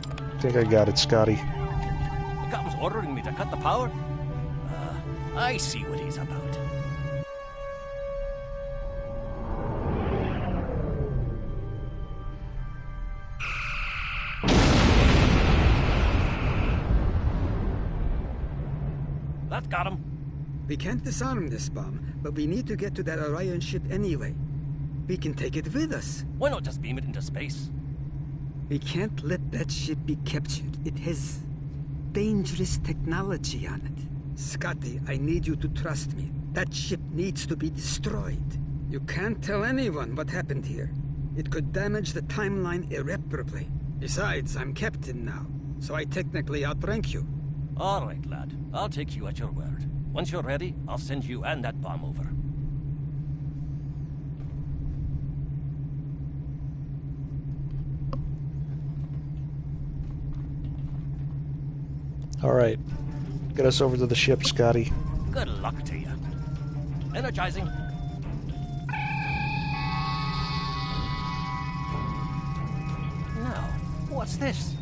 I think I got it, Scotty. The captain's ordering me to cut the power? I see what he's about. That got him. We can't disarm this bomb, but we need to get to that Orion ship anyway. We can take it with us. Why not just beam it into space? We can't let that ship be captured. It has dangerous technology on it. Scotty, I need you to trust me. That ship needs to be destroyed. You can't tell anyone what happened here. It could damage the timeline irreparably. Besides, I'm captain now, so I technically outrank you. All right, lad. I'll take you at your word. Once you're ready, I'll send you and that bomb over. All right. Get us over to the ship, Scotty. Good luck to you. Energizing. Now, what's this?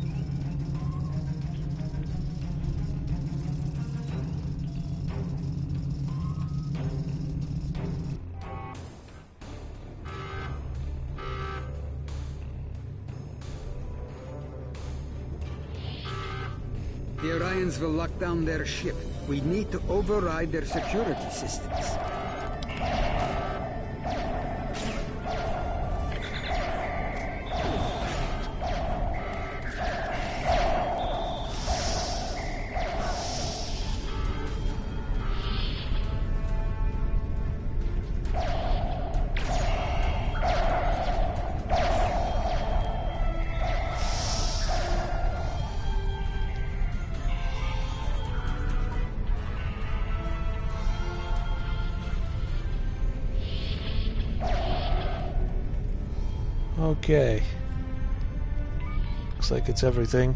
The Orions will lock down their ship. We need to override their security systems. Okay. Looks like it's everything.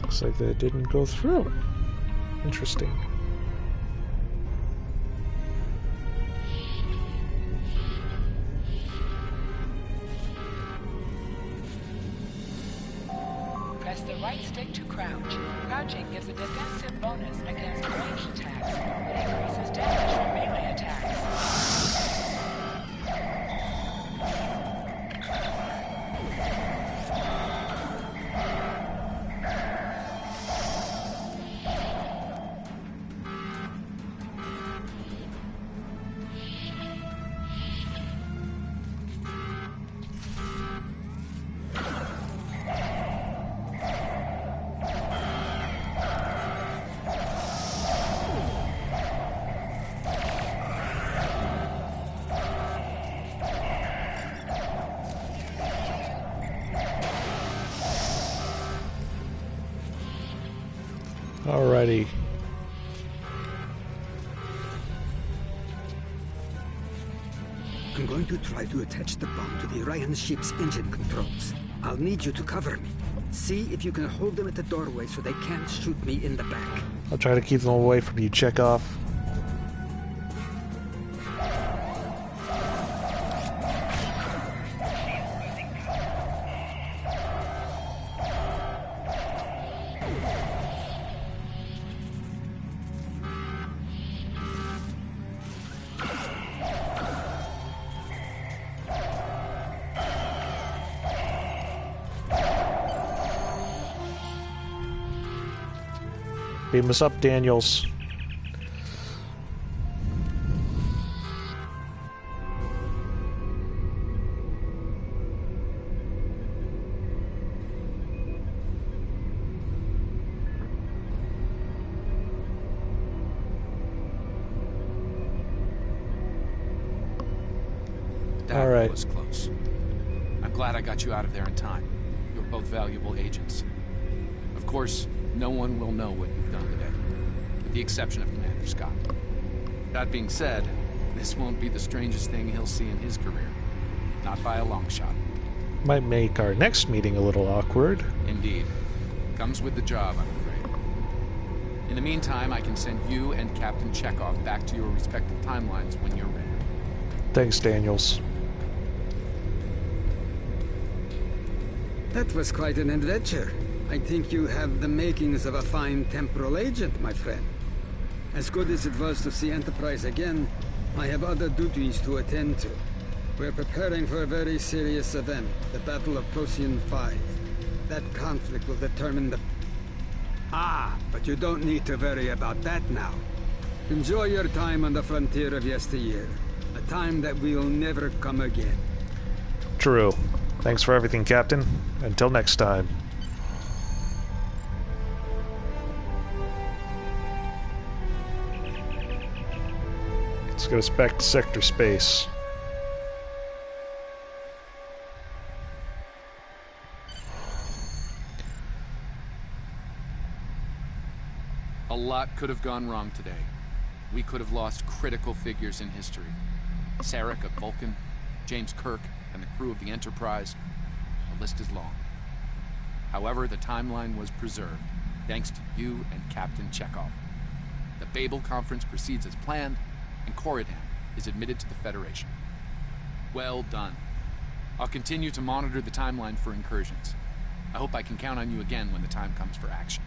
Looks like that didn't go through. Interesting. Press the right stick to crouch. Crouching gives a defensive bonus against ranged attacks. It increases damage from melee attacks. Alrighty. I'm going to try to attach the bomb to the Orion ship's engine controls. I'll need you to cover me. See if you can hold them at the doorway so they can't shoot me in the back. I'll try to keep them away from you, Chekhov. Beam us up, Daniels. That was close. I'm glad I got you out of there in time. You're both valuable agents. Of course, no one will know what you've done today, with the exception of Commander Scott. That being said, this won't be the strangest thing he'll see in his career. Not by a long shot. Might make our next meeting a little awkward. Indeed. Comes with the job, I'm afraid. In the meantime, I can send you and Captain Chekhov back to your respective timelines when you're ready. Thanks, Daniels. That was quite an adventure. I think you have the makings of a fine temporal agent, my friend. As good as it was to see Enterprise again, I have other duties to attend to. We're preparing for a very serious event, the Battle of Procyon 5. That conflict will determine the... Ah, but you don't need to worry about that now. Enjoy your time on the frontier of yesteryear, a time that will never come again. True. Thanks for everything, Captain. Until next time. Let's get us back to sector space. A lot could have gone wrong today. We could have lost critical figures in history. Sarek of Vulcan, James Kirk, and the crew of the Enterprise. The list is long. However, the timeline was preserved, thanks to you and Captain Chekhov. The Babel Conference proceeds as planned, and Coridan is admitted to the Federation. Well done. I'll continue to monitor the timeline for incursions. I hope I can count on you again when the time comes for action.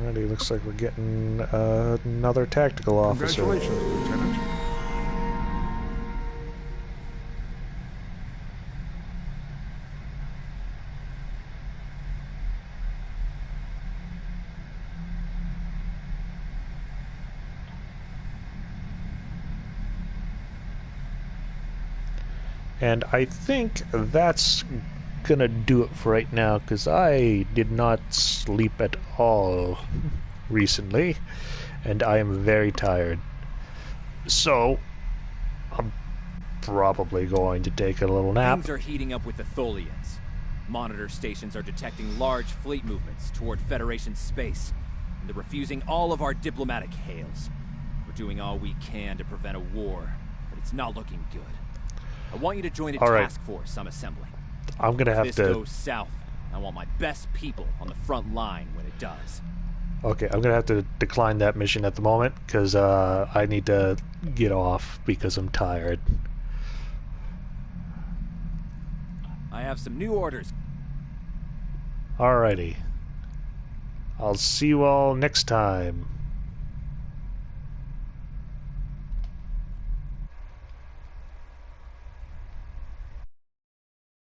Alrighty, looks like we're getting another tactical officer. Congratulations, Lieutenant. And I think that's gonna do it for right now, because I did not sleep at all recently, and I am very tired. So, I'm probably going to take a little nap. Things are heating up with the Tholians. Monitor stations are detecting large fleet movements toward Federation space, and they're refusing all of our diplomatic hails. We're doing all we can to prevent a war, but it's not looking good. I want you to join a task force I'm assembling. I'm gonna have to... If this goes south, I want my best people on the front line when it does. Okay, I'm gonna have to decline that mission at the moment, because I need to get off because I'm tired. I have some new orders. Alrighty. I'll see you all next time.